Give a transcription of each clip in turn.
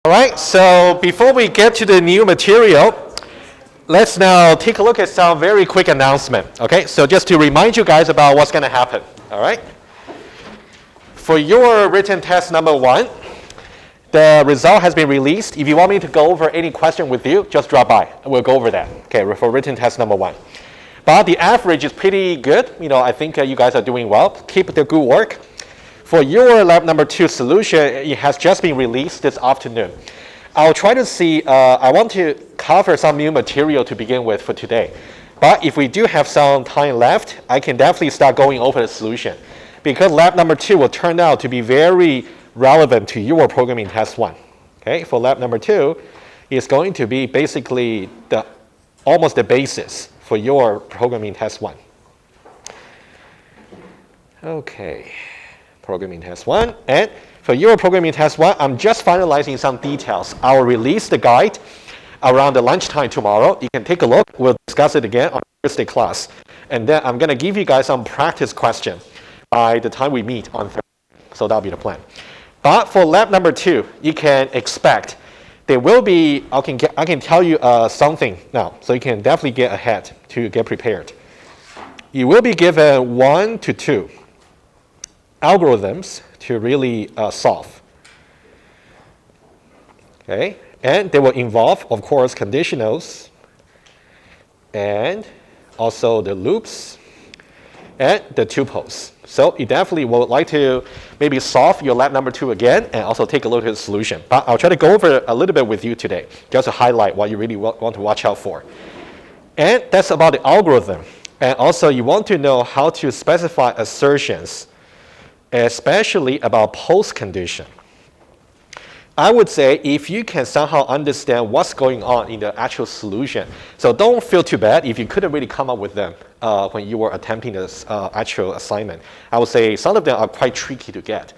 All right, so before we get to the new material, let's now take a look at some very quick announcement. Okay, so just to remind you guys about what's going to happen. All right, for your written test number 1, the result has been released. If you want me to go over any question with you, just drop by. We'll go over that. Okay, for written test number 1. But the average is pretty good. I think you guys are doing well. Keep the good work. For your lab number 2 solution, it has just been released this afternoon. I'll try to see, I want to cover some new material to begin with for today. But if we do have some time left, I can definitely start going over the solution. Because lab number 2 will turn out to be very relevant to your programming test 1. Okay, for lab number 2, it's going to be basically almost the basis for your programming test 1. Okay. Programming test 1, and for your programming test 1, I'm just finalizing some details. I'll release the guide around the lunchtime tomorrow. You can take a look. We'll discuss it again on Thursday class. And then I'm going to give you guys some practice questions by the time we meet on Thursday. So that'll be the plan. But for lab number 2, you can expect there will be, I can tell you something now, so you can definitely get ahead to get prepared. You will be given 1 to 2 algorithms to really solve. Okay, and they will involve, of course, conditionals and also the loops and the tuples. So you definitely would like to maybe solve your lab number 2 again and also take a look at the solution. But I'll try to go over a little bit with you today just to highlight what you really want to watch out for. And that's about the algorithm. And also you want to know how to specify assertions, especially about post-condition. I would say if you can somehow understand what's going on in the actual solution, so don't feel too bad if you couldn't really come up with them when you were attempting this actual assignment. I would say some of them are quite tricky to get.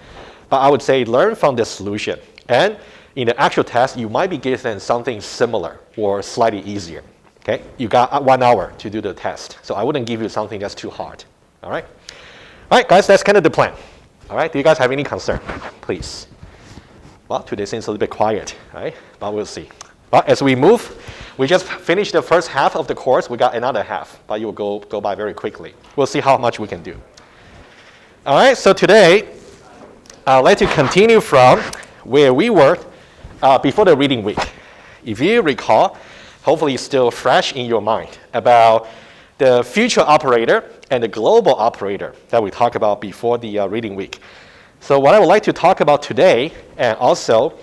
But I would say learn from the solution. And in the actual test, you might be given something similar or slightly easier. Okay, you got 1 hour to do the test. So I wouldn't give you something that's too hard. All right? All right, guys, that's kind of the plan. All right, do you guys have any concern? Please. Well, today seems a little bit quiet, right? But we'll see. But as we move, we just finished the first half of the course. We got another half, but you'll go by very quickly. We'll see how much we can do. All right, so today, I'd like to continue from where we were before the reading week. If you recall, hopefully it's still fresh in your mind about the future operator and the global operator that we talked about before the reading week. So what I would like to talk about today and also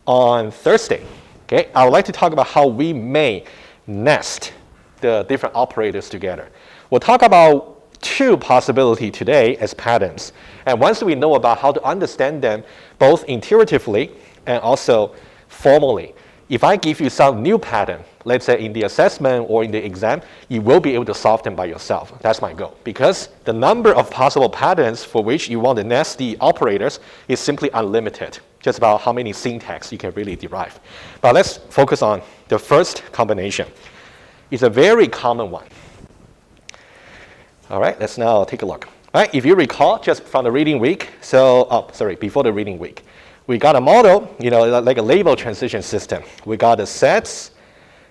on Thursday, okay, I would like to talk about how we may nest the different operators together. We'll talk about 2 possibilities today as patterns. And once we know about how to understand them both intuitively and also formally, if I give you some new pattern, let's say in the assessment or in the exam, you will be able to solve them by yourself. That's my goal. Because the number of possible patterns for which you want to nest the operators is simply unlimited. Just about how many syntax you can really derive. But let's focus on the first combination. It's a very common one. All right, let's now take a look. All right, if you recall, just from the reading week, before the reading week, we got a model, like a label transition system. We got the sets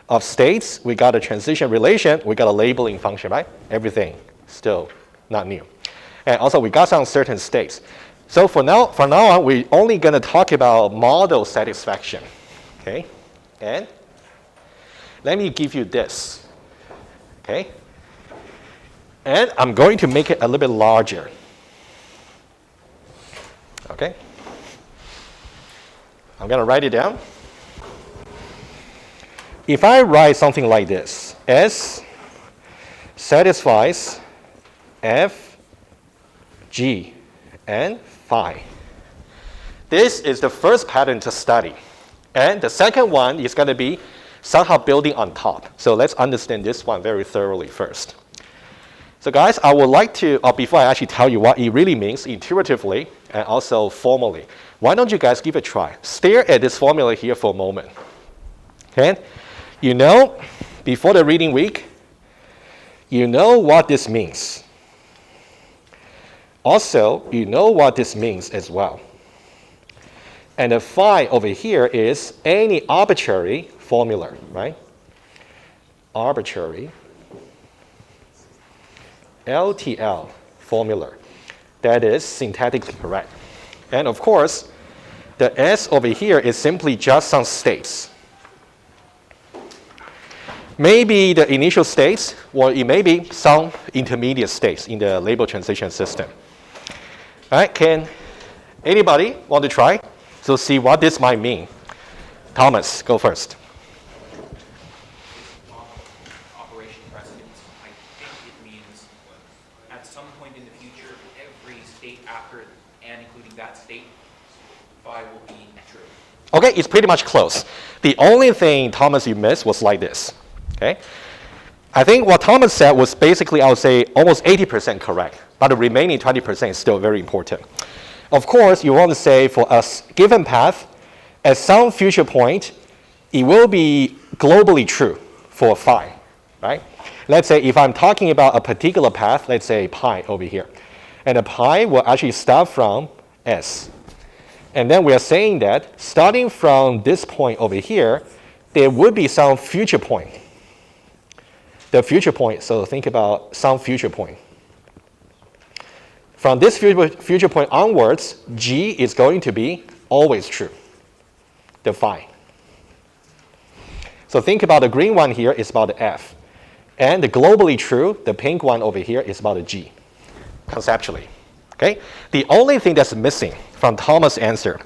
of states. We got a transition relation. We got a labeling function, right? Everything still not new. And also, we got some certain states. So from now on, we're only going to talk about model satisfaction. Okay? And let me give you this. Okay? And I'm going to make it a little bit larger. Okay? I'm going to write it down. If I write something like this, S satisfies F, G, and phi. This is the first pattern to study. And the second one is going to be somehow building on top. So let's understand this one very thoroughly first. So guys, I would like to, before I actually tell you what it really means intuitively and also formally, why don't you guys give it a try? Stare at this formula here for a moment. Okay? Before the reading week, you know what this means. Also, you know what this means as well. And the phi over here is any arbitrary formula, right? Arbitrary LTL formula that is syntactically correct. And of course, the S over here is simply just some states. Maybe the initial states, or it may be some intermediate states in the label transition system. All right, can anybody want to try? So see what this might mean. Thomas, go first. Operation precedence, I think it means at some point in the future, every state after and including that state, phi will be true. Okay, it's pretty much close. The only thing, Thomas, you missed was like this. Okay? I think what Thomas said was basically, I would say, almost 80% correct, but the remaining 20% is still very important. Of course, you want to say for a given path, at some future point, it will be globally true for phi, right? Let's say if I'm talking about a particular path, let's say pi over here, and the pi will actually start from S. And then we are saying that starting from this point over here, there would be some future point. The future point, so think about some future point. From this future point onwards, G is going to be always true, the phi. So think about the green one here is about the F. And the globally true, the pink one over here is about the G, conceptually. Okay? The only thing that's missing from Thomas' answer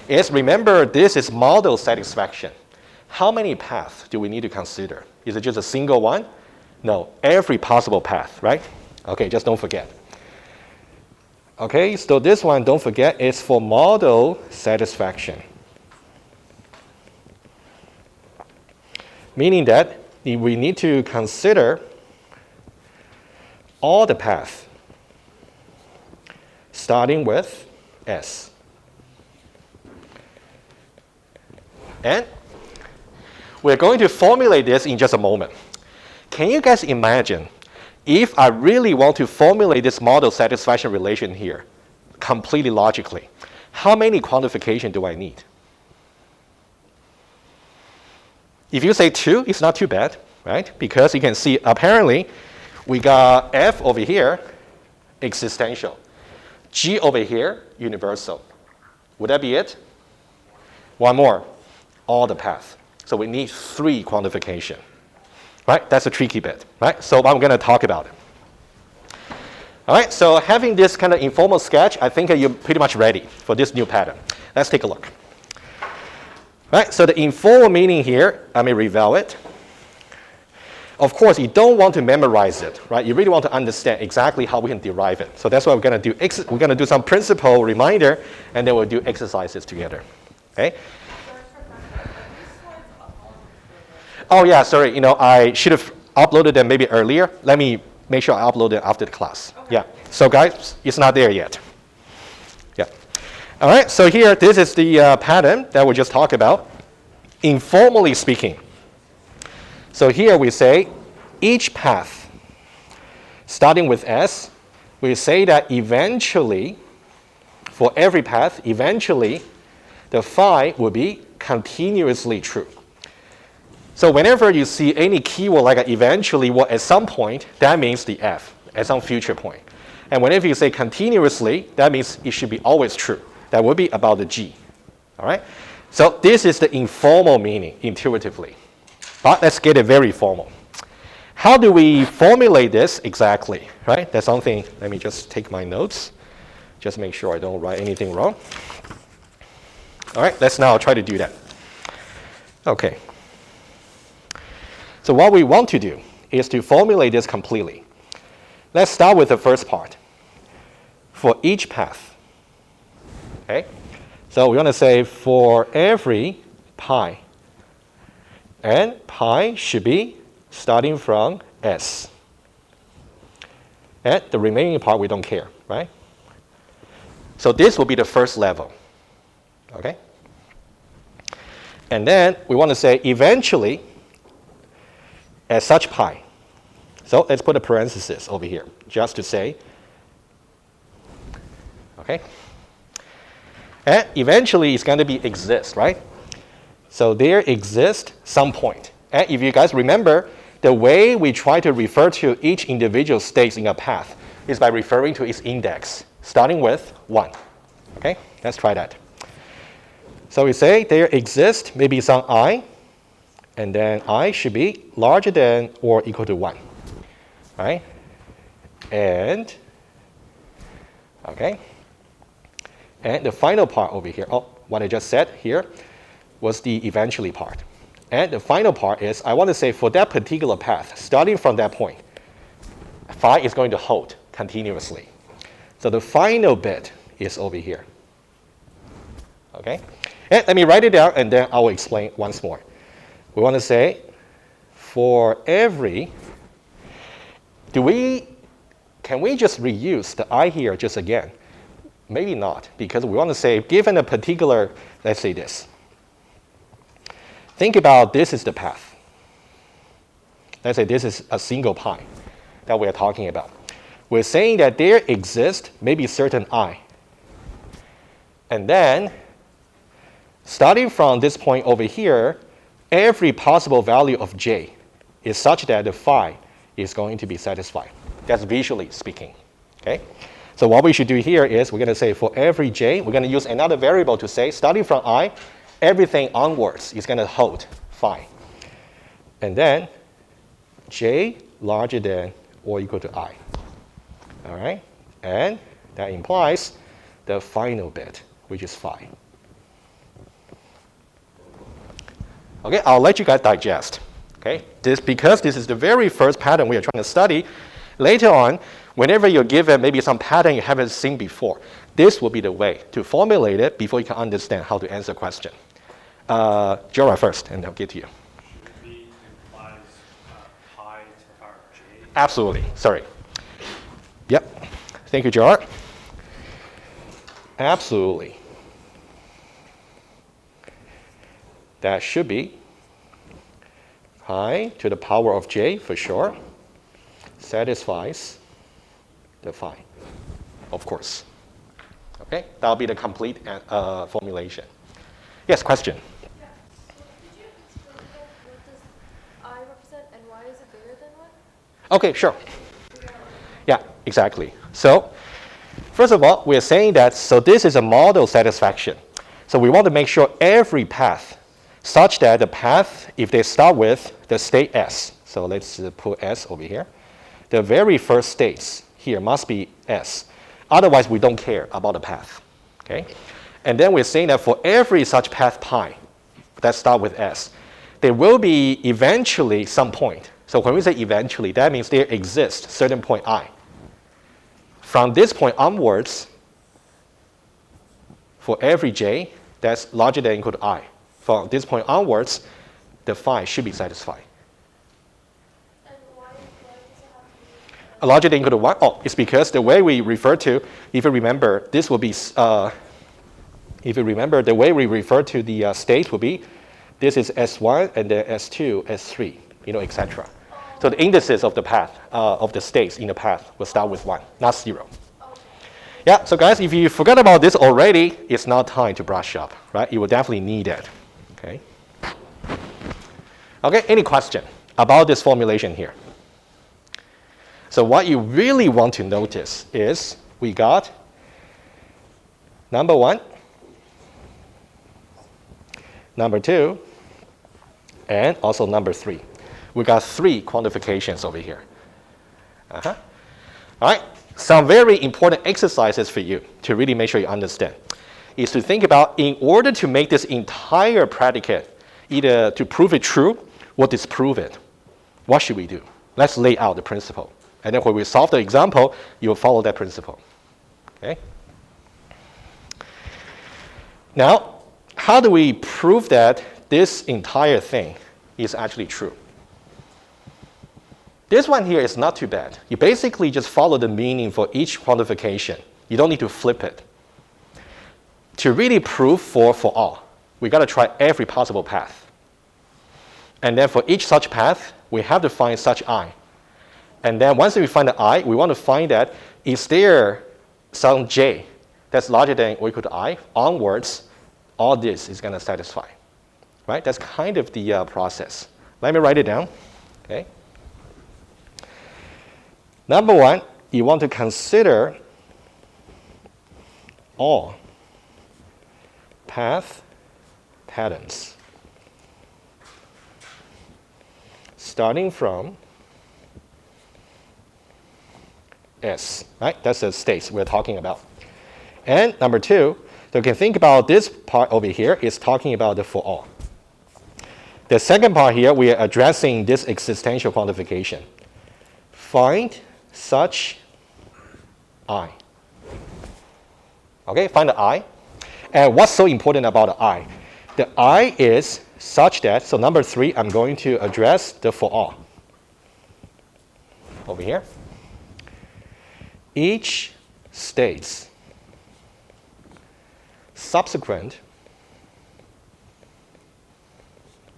is, remember, this is model satisfaction. How many paths do we need to consider? Is it just a single one? No, every possible path, right? Okay, just don't forget. Okay, so this one, don't forget, is for model satisfaction. Meaning that we need to consider all the paths starting with S. And we're going to formulate this in just a moment. Can you guys imagine if I really want to formulate this model satisfaction relation here completely logically, how many quantification do I need? If you say 2, it's not too bad, right? Because you can see apparently we got F over here, existential. G over here, universal. Would that be it? One more, all the paths. So we need 3 quantification. Right? That's a tricky bit, right? So I'm going to talk about it. All right, so having this kind of informal sketch, I think you're pretty much ready for this new pattern. Let's take a look. All right, so the informal meaning here, I may reveal it. Of course, you don't want to memorize it, right? You really want to understand exactly how we can derive it. So that's why we're going to do. We're going to do some principle reminder, and then we'll do exercises together. Okay? Oh yeah, sorry. You know, I should have uploaded them maybe earlier. Let me make sure I upload it after the class. Okay. Yeah. So guys, it's not there yet. Yeah. All right. So here, this is the pattern that we just talked about. Informally speaking. So here we say each path, starting with S, we say that eventually, for every path, eventually, the phi will be continuously true. So whenever you see any keyword like eventually or at some point, that means the F at some future point. And whenever you say continuously, that means it should be always true. That would be about the G. All right? So this is the informal meaning intuitively. But let's get it very formal. How do we formulate this exactly? Right? That's something, let me just take my notes. Just make sure I don't write anything wrong. All right, let's now try to do that. Okay. So what we want to do is to formulate this completely. Let's start with the first part. For each path. Okay? So we're going to say for every pi. And pi should be starting from S. And the remaining part we don't care, right? So this will be the first level. Okay? And then we want to say eventually at such pi. So let's put a parenthesis over here just to say. Okay? And eventually it's going to be exist, right? So there exists some point. And if you guys remember, the way we try to refer to each individual state in a path is by referring to its index, starting with 1. Okay, let's try that. So we say there exists maybe some I, and then I should be larger than or equal to 1, right? And, okay. And the final part over here, what I just said here was the eventually part. And the final part is, I want to say for that particular path, starting from that point, phi is going to hold continuously. So the final bit is over here. Okay? And let me write it down, and then I will explain once more. We want to say, for every, can we just reuse the I here just again? Maybe not, because we want to say, given a particular, let's say this. Think about this is the path. Let's say this is a single pi that we're talking about. We're saying that there exists maybe certain I. And then, starting from this point over here, every possible value of j is such that the phi is going to be satisfied. That's visually speaking. Okay? So what we should do here is we're going to say for every j, we're going to use another variable to say, starting from I, everything onwards is going to hold phi. And then j larger than or equal to I. All right? And that implies the final bit, which is phi. Okay, I'll let you guys digest. Okay? Because this is the very first pattern we are trying to study. Later on, whenever you're given maybe some pattern you haven't seen before, this will be the way to formulate it before you can understand how to answer a question. Gerard first, and I'll get to you. V implies pi to the power of j. Absolutely. Sorry. Yep. Thank you, Gerard. Absolutely. That should be pi to the power of j for sure. Satisfies the phi, of course. Okay, that'll be the complete formulation. Yes, question. Yeah. So could you explain what does I represent and why is it bigger than 1? Okay, sure. Yeah, exactly. So, first of all, we're saying that, so this is a model satisfaction. So we want to make sure every path, such that the path, if they start with the state S, so let's put S over here, the very first states here must be S. Otherwise, we don't care about the path. Okay? And then we're saying that for every such path pi that start with S, there will be eventually some point. So when we say eventually, that means there exists certain point I. From this point onwards, for every j that's larger than or equal to I, from this point onwards, the phi should be satisfied. And why does it have to be A larger than or equal to 1? Oh, it's because the way we refer to, if you remember, this will be, if you remember, the way we refer to the state will be, this is S1 and then S2, S3, etc. So the indices of the path, of the states in the path will start with 1, not 0. Yeah, so guys, if you forgot about this already, it's not time to brush up, right? You will definitely need it, okay? Okay, any question about this formulation here? So what you really want to notice is we got number 1, number 2, and also number 3. We got 3 quantifications over here. All right, some very important exercises for you to really make sure you understand is to think about, in order to make this entire predicate, either to prove it true or disprove it, what should we do? Let's lay out the principle. And then when we solve the example, you'll follow that principle. Okay? Now, how do we prove that this entire thing is actually true? This one here is not too bad. You basically just follow the meaning for each quantification. You don't need to flip it. To really prove for all, we got to try every possible path. And then for each such path, we have to find such I. And then once we find the I, we want to find that is there some j that's larger than or equal to I, onwards, all this is going to satisfy. Right? That's kind of the process. Let me write it down. Okay. Number one, you want to consider all path patterns starting from S, right? That's the states we're talking about. And number two, so you can think about this part over here is talking about the for all. The second part here, we are addressing this existential quantification. Find such I. Okay, find the I. And what's so important about the I? The I is such that, so number three, I'm going to address the for all. Over here. Each states subsequent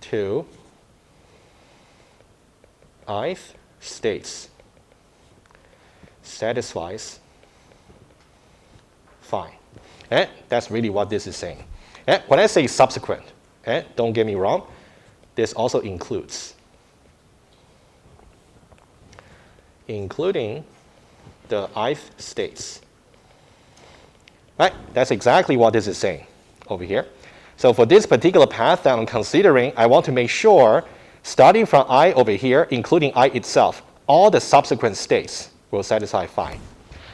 to ith states satisfies phi. And that's really what this is saying. And when I say subsequent, and don't get me wrong, this also includes including the ith states. Right? That's exactly what this is saying over here. So for this particular path that I'm considering, I want to make sure, starting from I over here, including I itself, all the subsequent states will satisfy phi.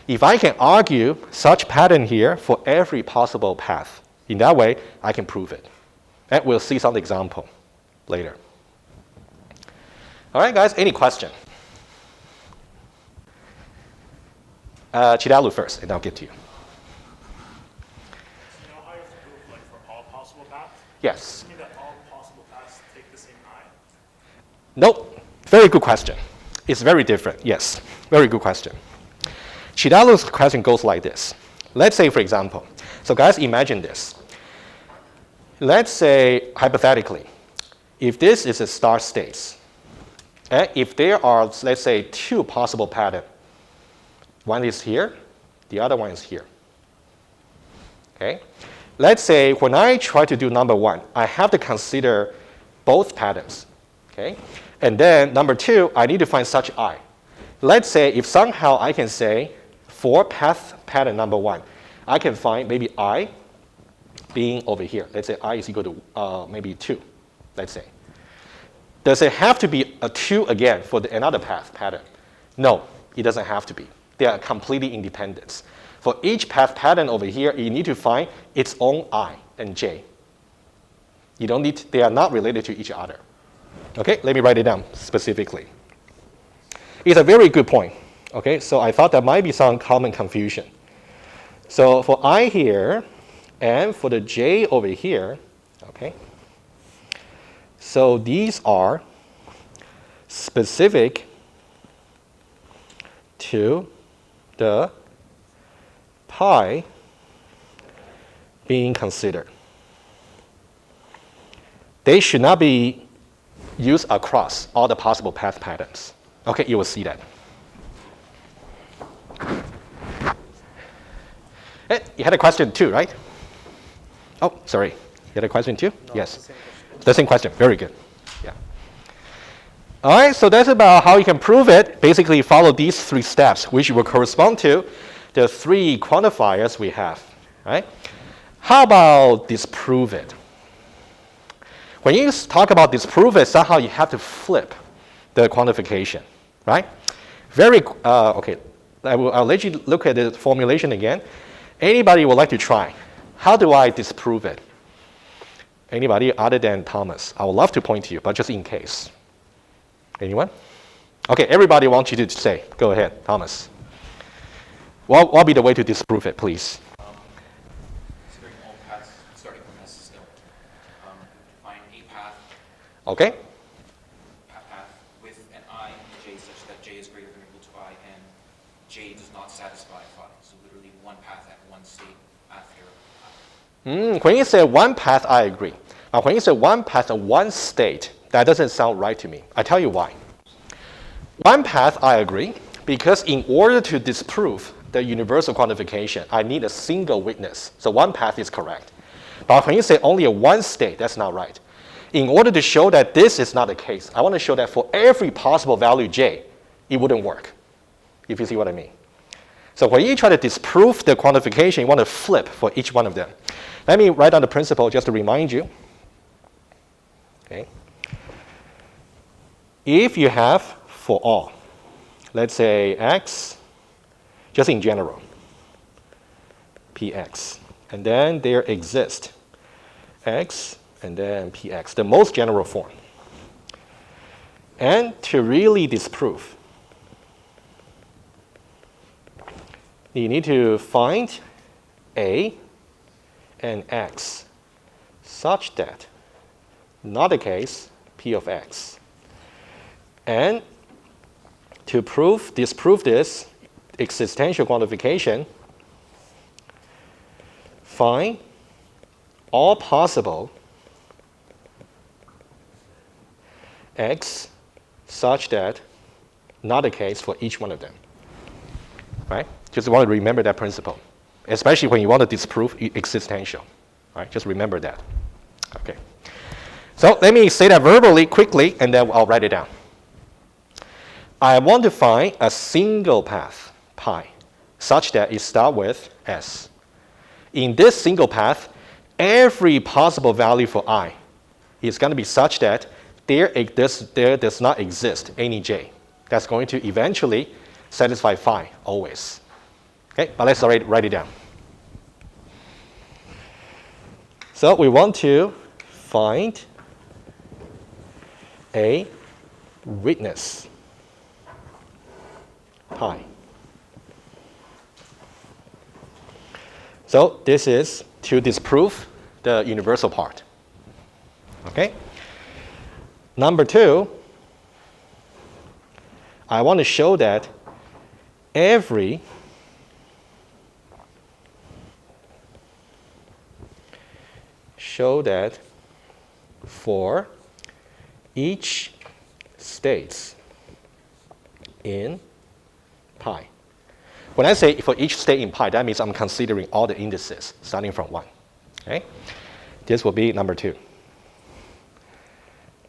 If I can argue such pattern here for every possible path, in that way, I can prove it. And we'll see some example later. All right, guys, any question? Chidalu first, and I'll get to you. You know how you have to prove like for all possible paths? Yes. Does it mean that all possible paths take the same I? Nope. Very good question. It's very different. Yes. Very good question. Chidalu's question goes like this. Let's say, for example, so guys, imagine this. Let's say, hypothetically, if this is a start states, and if there are, let's say, two possible patterns, one is here, the other one is here. Okay? Let's say when I try to do number one, I have to consider both patterns. Okay? And then number two, I need to find such I. Let's say if somehow I can say for path pattern number one, I can find maybe I being over here. Let's say I is equal to maybe 2, let's say. Does it have to be a 2 again for another path pattern? No, it doesn't have to be. They are completely independent. For each path pattern over here, you need to find its own I and J. You don't need, they are not related to each other. Okay, let me write it down specifically. It's a very good point. Okay, so I thought there might be some common confusion. So for I here, and for the J over here, okay, so these are specific to the pi being considered. They should not be used across all the possible path patterns. Okay, you will see that. Hey, you had a question too, right? Oh, sorry. You had a question too? No, yes. The same question. Very good. Yeah. All right, so that's about how you can prove it. Basically, follow these 3 steps, which will correspond to the 3 quantifiers we have. Right? How about disprove it? When you talk about disprove it, somehow you have to flip the quantification, right? Very, okay, I'll let you look at the formulation again. Anybody would like to try? How do I disprove it? Anybody other than Thomas? I would love to point to you, but just in case. Anyone? Okay, everybody wants you to say. Go ahead, Thomas. What will be the way to disprove it, please? Considering all paths starting from S still. Find a path, Okay. path with an I and J such that J is greater than or equal to I and J does not satisfy phi. So literally one path at one state after I. When you say one path, I agree. When you say one path at one state, that doesn't sound right to me. I tell you why. One path, I agree, because in order to disprove, the universal quantification, I need a single witness. So one path is correct. But when you say only a one state, that's not right. In order to show that this is not the case, I want to show that for every possible value j, it wouldn't work, if you see what I mean. So when you try to disprove the quantification, you want to flip for each one of them. Let me write down the principle just to remind you. Okay. If you have for all, let's say x, just in general, px, and then there exists x and then px, the most general form. And to really disprove, you need to find a and x such that not the case p of x. And to disprove this existential quantification, find all possible x such that not the case for each one of them. Right? Just want to remember that principle, especially when you want to disprove existential. Right? Just remember that. Okay. So let me say that verbally quickly, and then I'll write it down. I want to find a single path, pi, such that it starts with s. In this single path, every possible value for I is going to be such that there does not exist any j. That's going to eventually satisfy phi, always. Okay, but let's already write it down. So we want to find a witness, pi. So this is to disprove the universal part. Okay? Number two, I want to show that for each states in pi. When I say for each state in pi, that means I'm considering all the indices starting from 1. Okay? This will be number 2.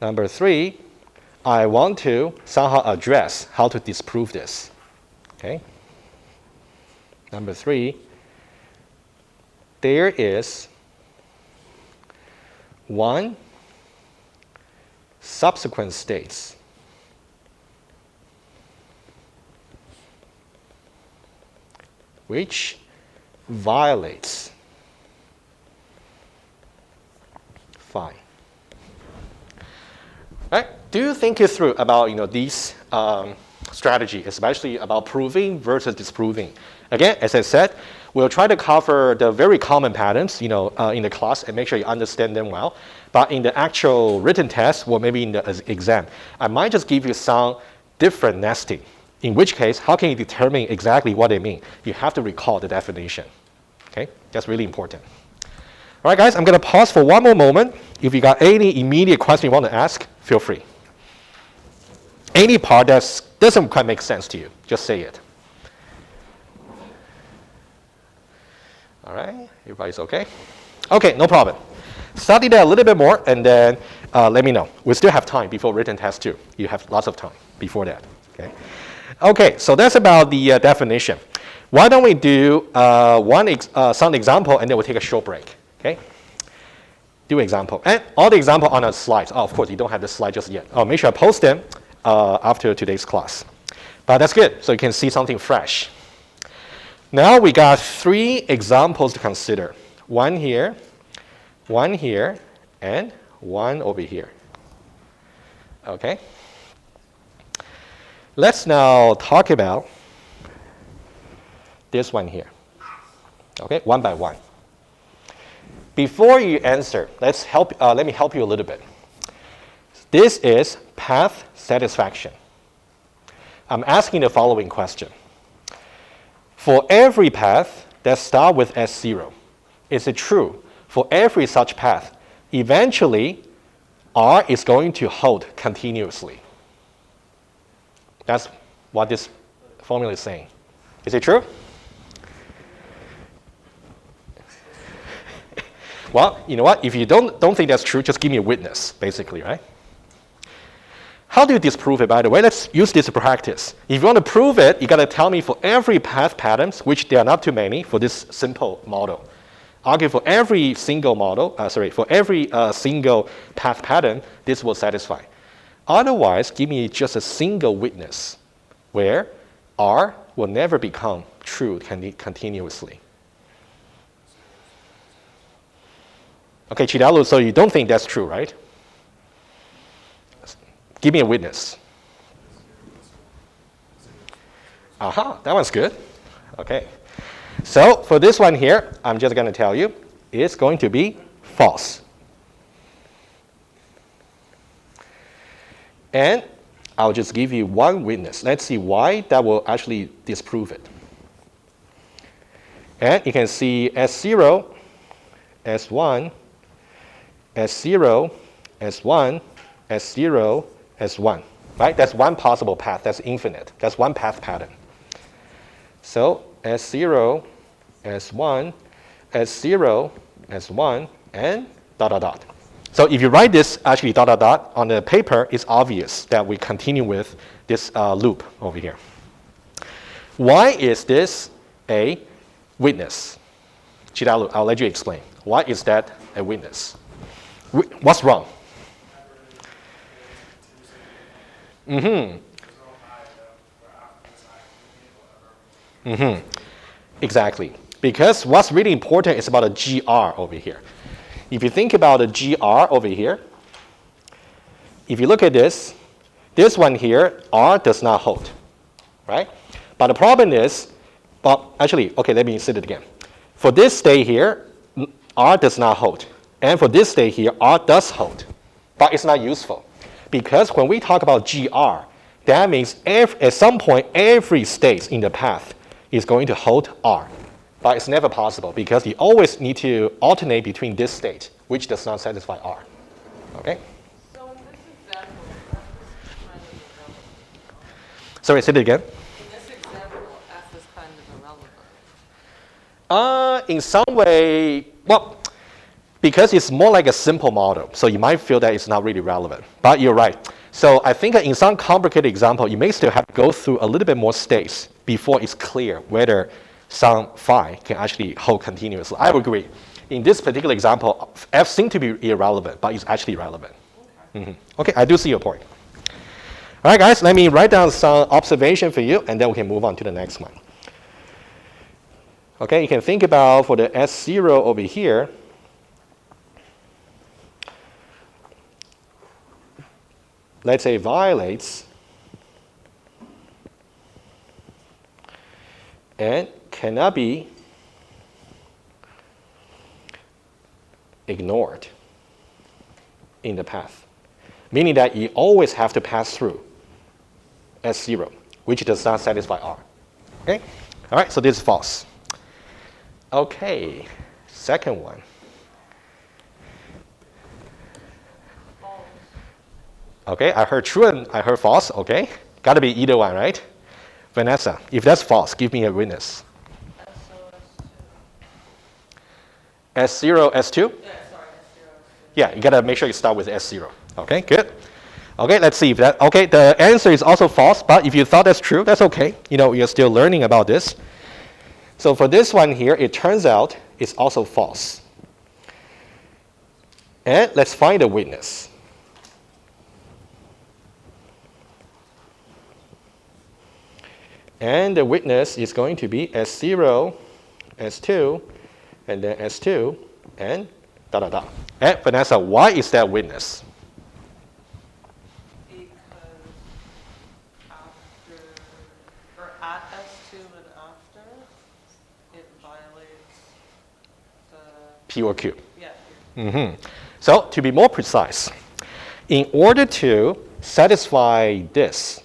Number 3, I want to somehow address how to disprove this. Okay? Number 3, there is one subsequent states which violates phi. Right? Do think it through about these strategy, especially about proving versus disproving. Again, as I said, we'll try to cover the very common patterns in the class and make sure you understand them well. But in the actual written test, or maybe in the exam, I might just give you some different nesting. In which case, how can you determine exactly what they mean? You have to recall the definition. Okay, that's really important. All right, guys, I'm going to pause for one more moment. If you got any immediate question you want to ask, feel free. Any part that doesn't quite make sense to you, just say it. All right, everybody's okay? Okay, no problem. Study that a little bit more, and then let me know. We still have time before written test 2. You have lots of time before that. Okay. Okay, so that's about the definition. Why don't we do some example, and then we'll take a short break. Okay. Do example, and all the example on the slides. Oh, of course, you don't have the slide just yet. Oh, make sure I post them after today's class. But that's good, so you can see something fresh. Now we got 3 examples to consider. One here, and one over here. Okay? Let's now talk about this one here. Okay, one by one. Before you answer, let me help you a little bit. This is path satisfaction. I'm asking the following question. For every path that starts with S0, is it true for every such path, eventually R is going to hold continuously? That's what this formula is saying. Is it true? Well, you know what? If you don't think that's true, just give me a witness, basically, right? How do you disprove it, by the way? Let's use this to practice. If you want to prove it, you got to tell me for every path patterns, which there are not too many for this simple model. Argue for every single model, for every single path pattern, this will satisfy. Otherwise, give me just a single witness where R will never become true continuously. Okay, Chidalu, so you don't think that's true, right? Give me a witness. Aha, that one's good. Okay. So for this one here, I'm just going to tell you, it's going to be false. And I'll just give you one witness. Let's see why that will actually disprove it. And you can see S0, S1, S0, S1, S0, S1. Right? That's one possible path. That's infinite. That's one path pattern. So S0, S1, S0, S1, and dot, dot, dot. So if you write this actually dot, dot, dot on the paper, it's obvious that we continue with this loop over here. Why is this a witness? Chidalu, I'll let you explain. Why is that a witness? What's wrong? Exactly. Because what's really important is about a GR over here. If you think about a GR over here, if you look at this one here, R does not hold, right? But the problem is, well, actually, okay, let me say it again. For this state here, R does not hold. And for this state here, R does hold. But it's not useful. Because when we talk about GR, that means at some point, every state in the path is going to hold R. But it's never possible because you always need to alternate between this state, which does not satisfy R. Okay? So in this example, F is kind of irrelevant. Sorry, say it again. In this example, F is kind of irrelevant. In some way, well, because it's more like a simple model, so you might feel that it's not really relevant. But you're right. So I think in some complicated example, you may still have to go through a little bit more states before it's clear whether some phi can actually hold continuously. I would agree. In this particular example, F seems to be irrelevant, but it's actually relevant. Okay. Okay, I do see your point. All right, guys, let me write down some observation for you, and then we can move on to the next one. Okay, you can think about for the S0 over here, let's say violates and cannot be ignored in the path, meaning that you always have to pass through S0, which does not satisfy R. Okay? All right, so this is false. Okay, second one. False. Okay, I heard true and I heard false. Okay, got to be either one, right? Vanessa, if that's false, give me a witness. S0, S2? Yeah, sorry, S0, S2. Yeah, you got to make sure you start with S0. Okay, good. Okay, let's see if that, okay, the answer is also false, but if you thought that's true, that's okay. You know, you're still learning about this. So for this one here, it turns out it's also false. And let's find a witness. And the witness is going to be S0, S2, and then S2, and da da da. And Vanessa, why is that witness? Because after, or at S2 and after, it violates the, P or Q? yeah. So to be more precise, in order to satisfy this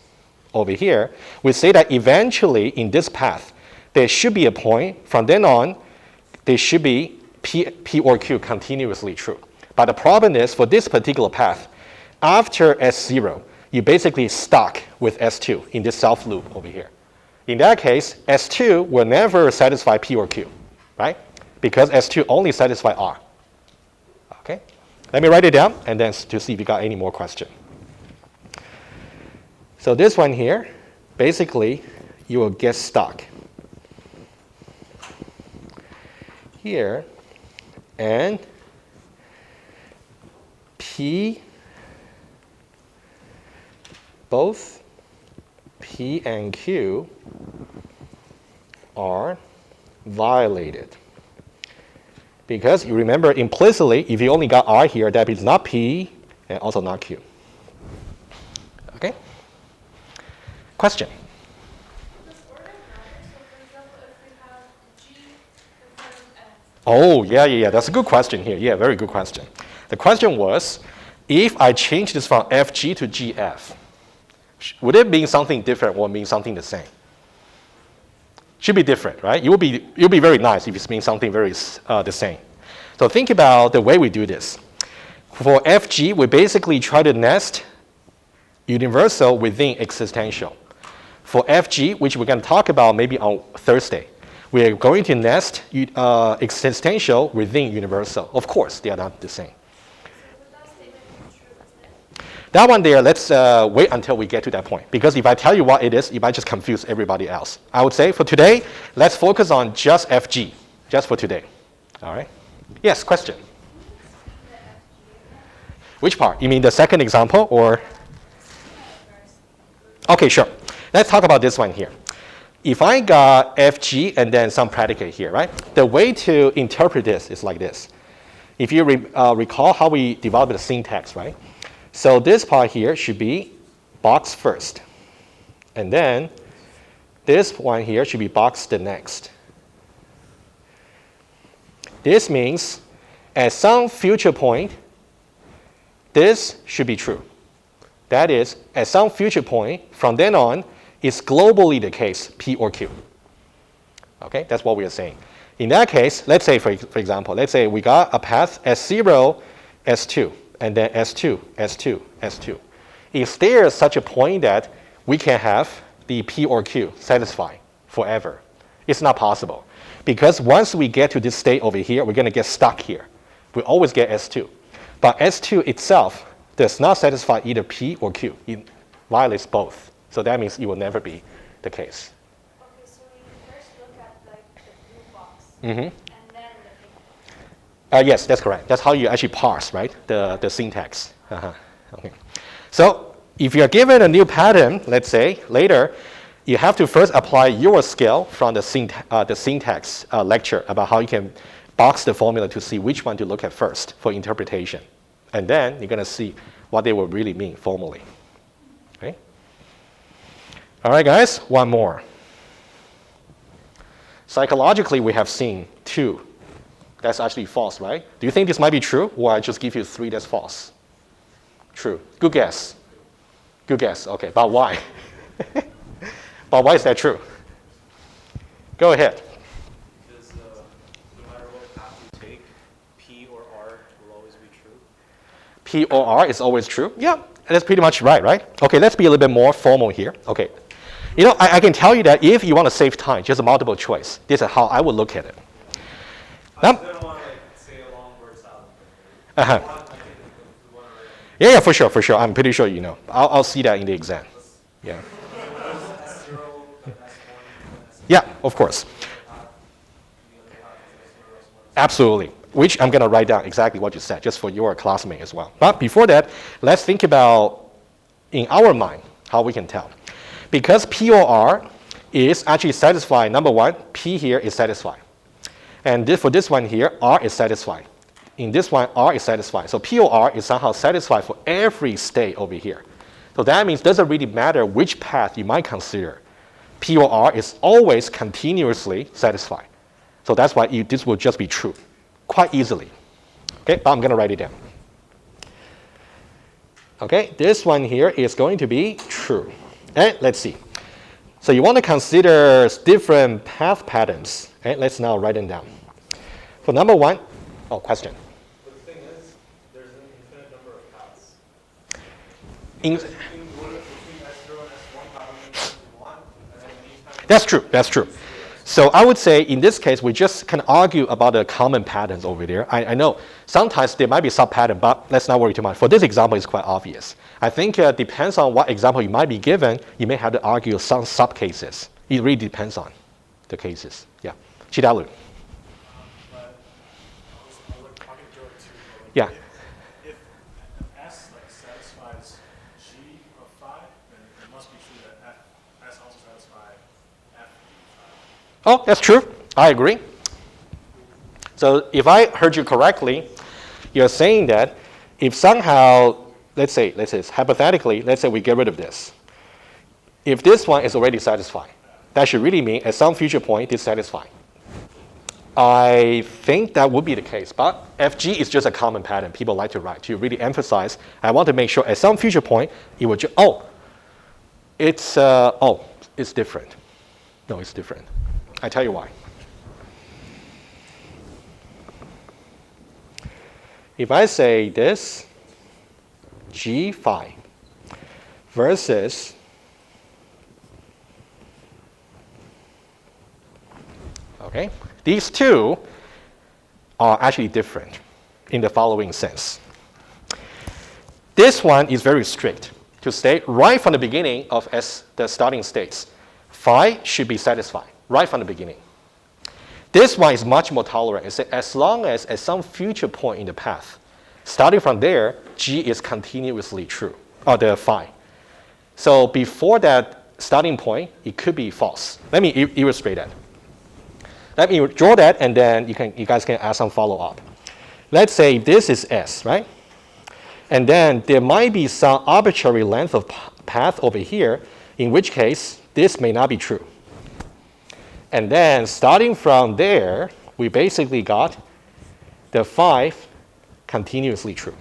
over here, we say that eventually in this path, there should be a point, from then on, there should be P or Q continuously true. But the problem is for this particular path, after S0, you basically stuck with S2 in this self loop over here. In that case, S2 will never satisfy P or Q, right? Because S2 only satisfies R. Let me write it down and then to see if you got any more question. So this one here, basically, you will get stuck here, and P, both P and Q are violated. Because you remember implicitly, if you only got R here, that means not P and also not Q. Okay? Question? Does order matter? So for example, if we have G in front of F. Oh, yeah. That's a good question here. Yeah, very good question. The question was, if I change this from FG to GF, would it mean something different or mean something the same? Should be different, right? It would be very nice if it means something very the same. So think about the way we do this. For FG, we basically try to nest universal within existential. For FG, which we're going to talk about maybe on Thursday, we are going to nest existential within universal. Of course, they are not the same. So would that statement be true instead? That one there, let's wait until we get to that point. Because if I tell you what it is, it might just confuse everybody else. I would say for today, let's focus on just FG, just for today. All right? Yes, question? Which part? You mean the second example or? Okay, sure. Let's talk about this one here. If I got FG and then some predicate here, right? The way to interpret this is like this. If you recall how we developed the syntax, right? So this part here should be box first. And then this one here should be box the next. This means at some future point, this should be true. That is, at some future point, from then on, it's globally the case, P or Q. Okay, that's what we are saying. In that case, let's say, for example, let's say we got a path S0, S2, and then S2, S2, S2. Is there such a point that we can have the P or Q satisfy forever? It's not possible. Because once we get to this state over here, we're going to get stuck here. We always get S2. But S2 itself does not satisfy either P or Q. It violates both. So that means it will never be the case. Okay, so we first look at like the blue box, Mm-hmm. and then the pink box. Yes, that's correct. That's how you actually parse, right? The syntax. Okay. So if you're given a new pattern, let's say, later, you have to first apply your skill from the syntax lecture about how you can box the formula to see which one to look at first for interpretation. And then you're going to see what they will really mean formally. Okay? All right, guys, one more. Psychologically, we have seen 2. That's actually false, right? Do you think this might be true, or I just give you 3 that's false? True. Good guess. Good guess. Okay, but why? But why is that true? Go ahead. Because no matter what path you take, P or R will always be true. P or R is always true? Yeah, that's pretty much right? Okay, let's be a little bit more formal here. Okay. You know, I can tell you that if you want to save time, just a multiple choice. This is how I would look at it. I just don't want to say a long word salad. Uh-huh. Yeah, for sure. I'm pretty sure you know. I'll see that in the exam. Yeah. Yeah, of course. Absolutely. Which I'm going to write down exactly what you said, just for your classmate as well. But before that, let's think about, in our mind, how we can tell. Because P or R is actually satisfied, number one, P here is satisfied. And for this one here, R is satisfied. In this one, R is satisfied. So P or R is somehow satisfied for every state over here. So that means it doesn't really matter which path you might consider. P or R is always continuously satisfied. So that's why this will just be true quite easily. Okay, but I'm going to write it down. Okay, this one here is going to be true. And let's see. So you want to consider different path patterns. Okay, let's now write them down. For number 1, question. But the thing is, there's an infinite number of paths. In, Between S0 and S1, how many paths you want, and then anytime that's true. So I would say in this case, we just can argue about the common patterns over there. I know sometimes there might be sub-pattern, but let's not worry too much. For this example, it's quite obvious. I think it depends on what example you might be given. You may have to argue some sub-cases. It really depends on the cases. Yeah. Chidalu. But I was talking to Jordan too. Yeah. If S like satisfies G of phi, then it must be true that S also satisfies F of phi. Oh, that's true. I agree. So if I heard you correctly, you're saying that if somehow, let's say hypothetically, let's say we get rid of this. If this one is already satisfied, that should really mean at some future point this satisfied. I think that would be the case, but FG is just a common pattern people like to write to really emphasize. I want to make sure at some future point it will just, it's different. No, it's different. I tell you why. If I say this G phi versus these two are actually different in the following sense. This one is very strict to state right from the beginning of the starting states, phi should be satisfied right from the beginning. This one is much more tolerant. It says as long as at some future point in the path, starting from there, G is continuously true, or the phi. So before that starting point, it could be false. Let me illustrate that. Let me draw that, and then you guys can add some follow-up. Let's say this is S, right? And then there might be some arbitrary length of path over here, in which case this may not be true. And then starting from there, we basically got the phi continuously true.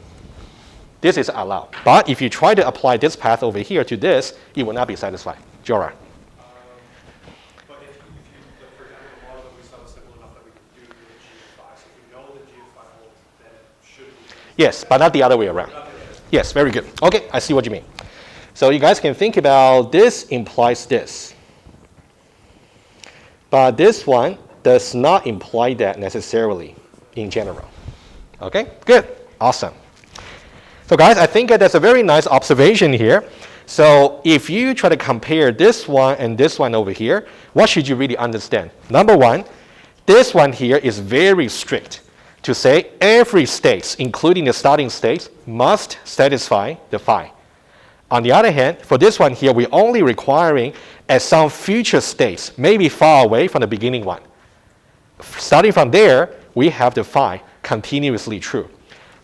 This is allowed. But if you try to apply this path over here to this, it will not be satisfied. Jora. But if you for example, the model that we saw was simple enough that we could do the G of phi. So if we know the G of phi holds, then it should be. Yes, but not the other way around. Yes, very good. Okay, I see what you mean. So you guys can think about this implies this. But this one does not imply that necessarily in general. Okay, good, awesome. So guys, I think that's a very nice observation here. So if you try to compare this one and this one over here, what should you really understand? Number one, this one here is very strict to say every state, including the starting state, must satisfy the phi. On the other hand, for this one here, we're only requiring at some future states, maybe far away from the beginning one. Starting from there, we have the phi continuously true.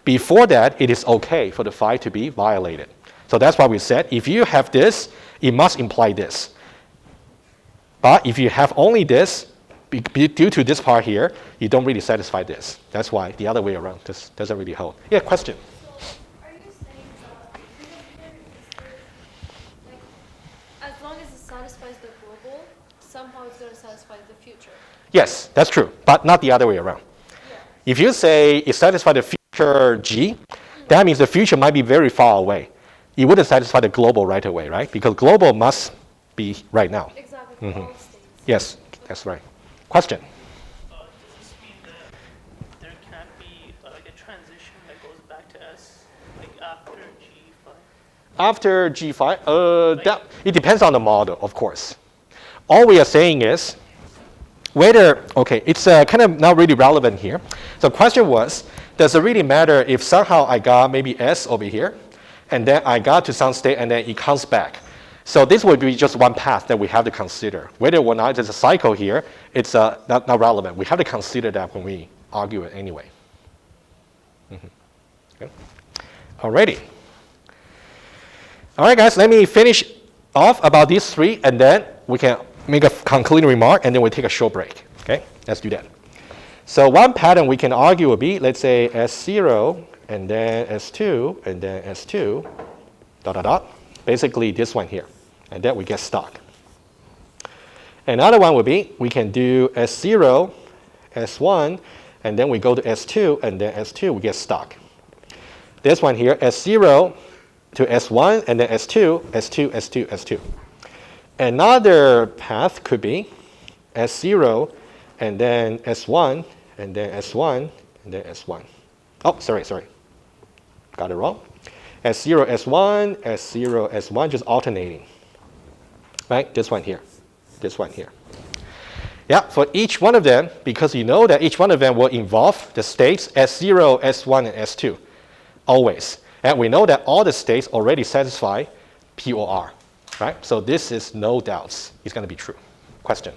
Before that, it is okay for the phi to be violated. So that's why we said, if you have this, it must imply this. But if you have only this, due to this part here, you don't really satisfy this. That's why the other way around this doesn't really hold. Yeah, question? Are you saying that as long as it satisfies the global, somehow it's going to satisfy the future? Yes, that's true, but not the other way around. Yeah. If you say it satisfies the future G, that means the future might be very far away. It wouldn't satisfy the global right away, right? Because global must be right now. Exactly, for all states. Yes, that's right. Question? Does this mean that there can't be like a transition that goes back to S, like after G5? After G5, it depends on the model, of course. All we are saying is whether, okay, it's kind of not really relevant here. So the question was, does it really matter if somehow I got maybe S over here, and then I got to some state, and then it comes back? So this would be just one path that we have to consider. Whether or not there's a cycle here, it's not relevant. We have to consider that when we argue it anyway. Okay. Alrighty. All right, guys, let me finish off about these three, and then we can make a concluding remark, and then we'll take a short break. Okay, let's do that. So one pattern we can argue would be, let's say S0, and then S2, and then S2, dot, dot, dot. Basically this one here, and then we get stuck. Another one would be, we can do S0, S1, and then we go to S2, and then S2, we get stuck. This one here, S0 to S1, and then S2, S2, S2, S2. Another path could be S0, and then S1, and then S1, and then S1. Oh, sorry. Got it wrong. S0, S1, S0, S1, just alternating. Right? This one here. This one here. Yeah, for each one of them, because you know that each one of them will involve the states S0, S1, and S2, always. And we know that all the states already satisfy POR, right? So this is no doubts. It's going to be true. Question?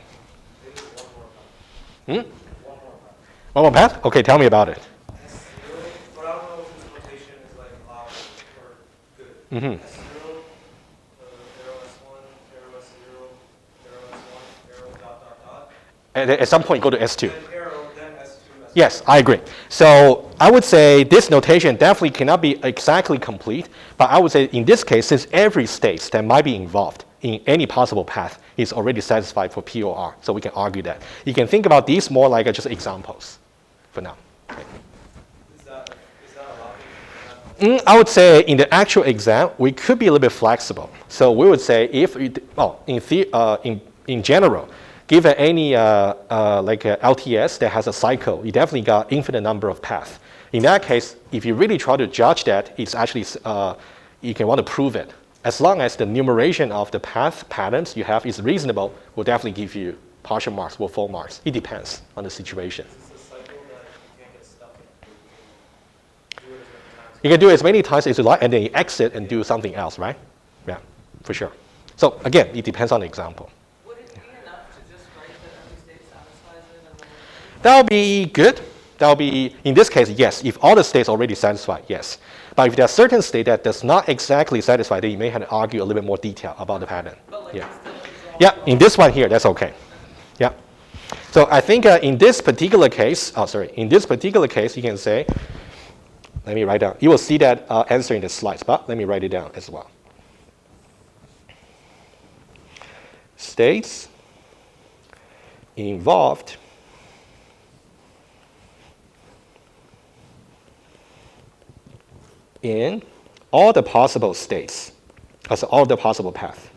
One more path? Okay, tell me about it. But I don't know if this notation is like allowed or good. Mm-hmm. S0, arrow S1, arrow S0, arrow S1, arrow dot, dot. And at some point, go to S2. Then arrow, then S2, S1. Yes, I agree. So I would say this notation definitely cannot be exactly complete, but I would say in this case, since every state that might be involved in any possible path is already satisfied for POR, so we can argue that. You can think about these more like just examples for now. Okay. Is that allowed? I would say in the actual exam, we could be a little bit flexible. So we would say if, in general, given any like a LTS that has a cycle, you definitely got infinite number of paths. In that case, if you really try to judge that, it's actually, you can want to prove it. As long as the numeration of the path patterns you have is reasonable, we'll definitely give you partial marks or full marks. It depends on the situation. It's a cycle that you can't get stuck in. Do it as many times. You can do it as many times as you like, and then you exit and do something else, right? Yeah, for sure. So again, it depends on the example. Would it be enough to just write that every state satisfies it and then That'll be good. That'll be, in this case, yes. If all the states already satisfy, yes. But if there's certain state that does not exactly satisfy, then you may have to argue a little bit more detail about the pattern. Yeah. Yeah, in this one here, that's okay. Yeah. So I think in this particular case, in this particular case, you can say, let me write down. You will see that answer in the slides, but let me write it down as well. States involved in all the possible states, also all the possible paths.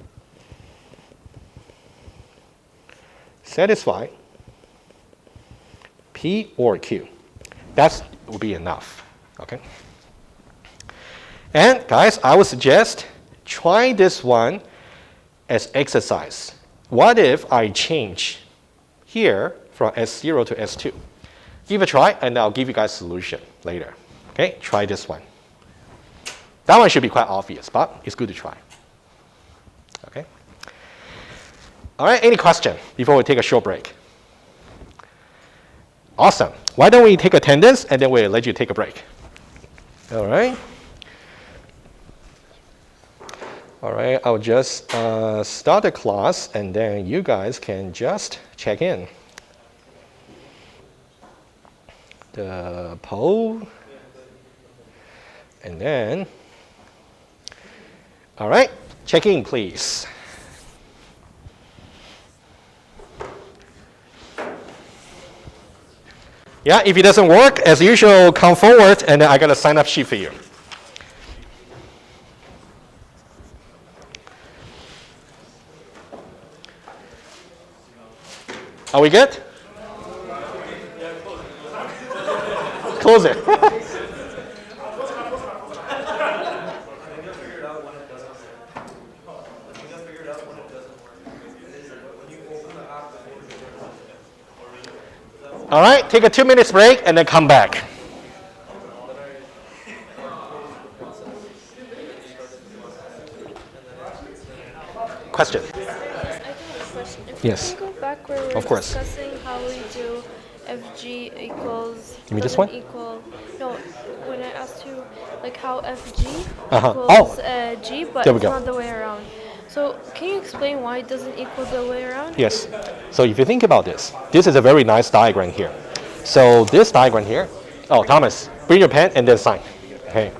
Satisfy P or Q. That will be enough, okay? And guys, I would suggest try this one as exercise. What if I change here from S0 to S2? Give it a try, and I'll give you guys a solution later. Okay, try this one. That one should be quite obvious, but it's good to try. Okay. All right, any question before we take a short break? Awesome. Why don't we take attendance, and then we'll let you take a break. All right. All right, I'll just start the class, and then you guys can just check in. The poll. And then, all right, check in, please. Yeah, if it doesn't work, as usual, come forward, and then I got a sign-up sheet for you. Are we good? Close it. All right, take a 2-minute break and then come back. Question? I do have a question. If Yes. we can go back where we Of were course. discussing how we do FG equals. You mean this doesn't one? Equal, no, when I asked you like how FG Uh-huh. equals G, but There we it's go. not the way around. So can you explain why it doesn't equal the way around? Yes. So if you think about this, this is a very nice diagram here. So this diagram here, oh, Thomas, bring your pen and then sign. Okay.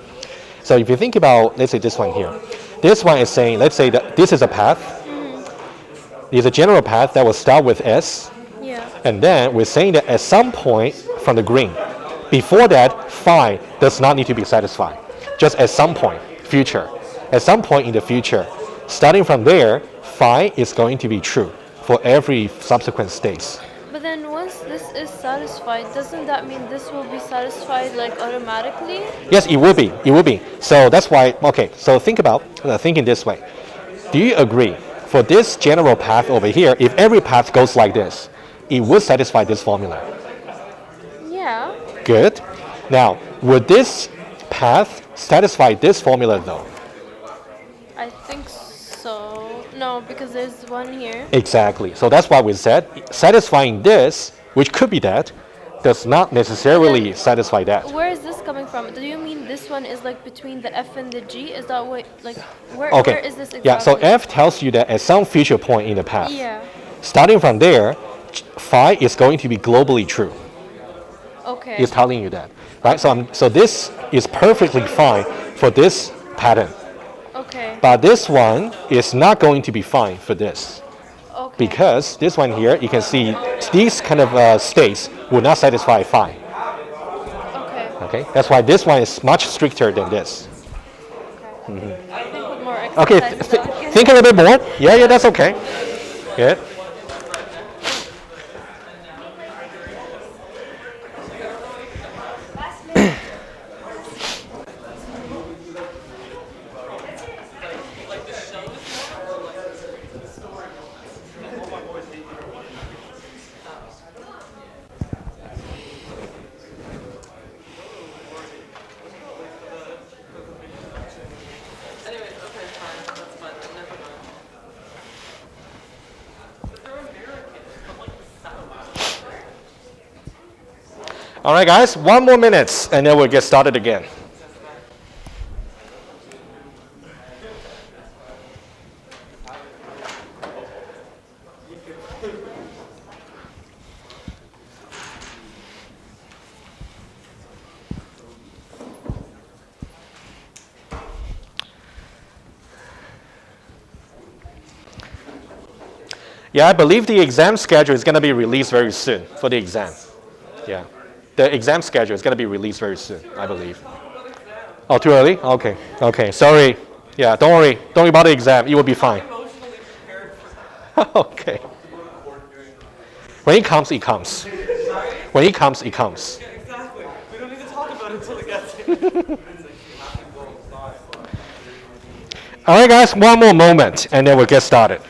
So if you think about, let's say this one here. This one is saying, let's say that this is a path. It's a general path that will start with S. Yeah. And then we're saying that at some point from the green, before that, phi does not need to be satisfied. Just at some point, future. At some point in the future, starting from there, phi is going to be true. for every subsequent states. But then once this is satisfied, doesn't that mean this will be satisfied like automatically? Yes, it will be. It will be. So that's why. Okay. So thinking this way. Do you agree? For this general path over here, if every path goes like this, it would satisfy this formula. Yeah. Good. Now, would this path satisfy this formula though? I think so. No, because there's one here. Exactly. So that's why we said satisfying this, which could be that, does not necessarily satisfy that. Where is this coming from? Do you mean this one is like between the F and the G? Is that what, like, where is this exactly? Yeah, so F tells you that at some future point in the path, Yeah. starting from there, phi is going to be globally true. Okay. It's telling you that, right? So this is perfectly fine for this pattern. Okay. But this one is not going to be fine for this. Okay. Because this one here, you can see these kind of states will not satisfy phi. Okay. Okay, that's why this one is much stricter than this. Okay. I think with more Okay, exercise, that would get- think a little bit more. Yeah, that's okay. Good. Anyway, okay, fine, that's fine, then never mind. But they're American, but like the South. All right, guys, one more minute, and then we'll get started again. Yeah, I believe the exam schedule is going to be released very soon for the exam. Yeah, the exam schedule is going to be released very soon, I believe. Oh, too early? Okay, okay, sorry. Yeah, don't worry about the exam. It will be fine. Emotionally prepared for that. Okay. When it comes, it comes. When it comes, it comes. Yeah, exactly. We don't need to talk about it until it gets here. All right, guys, one more moment, and then we'll get started.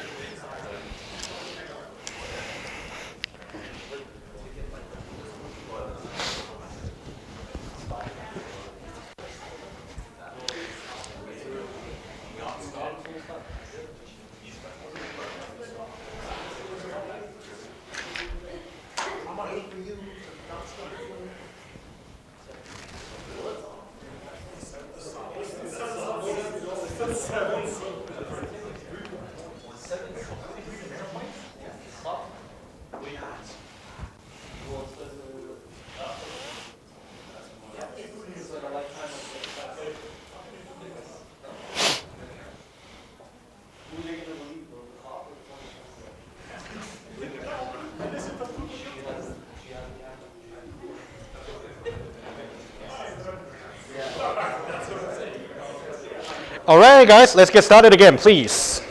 All right, guys, let's get started again, please.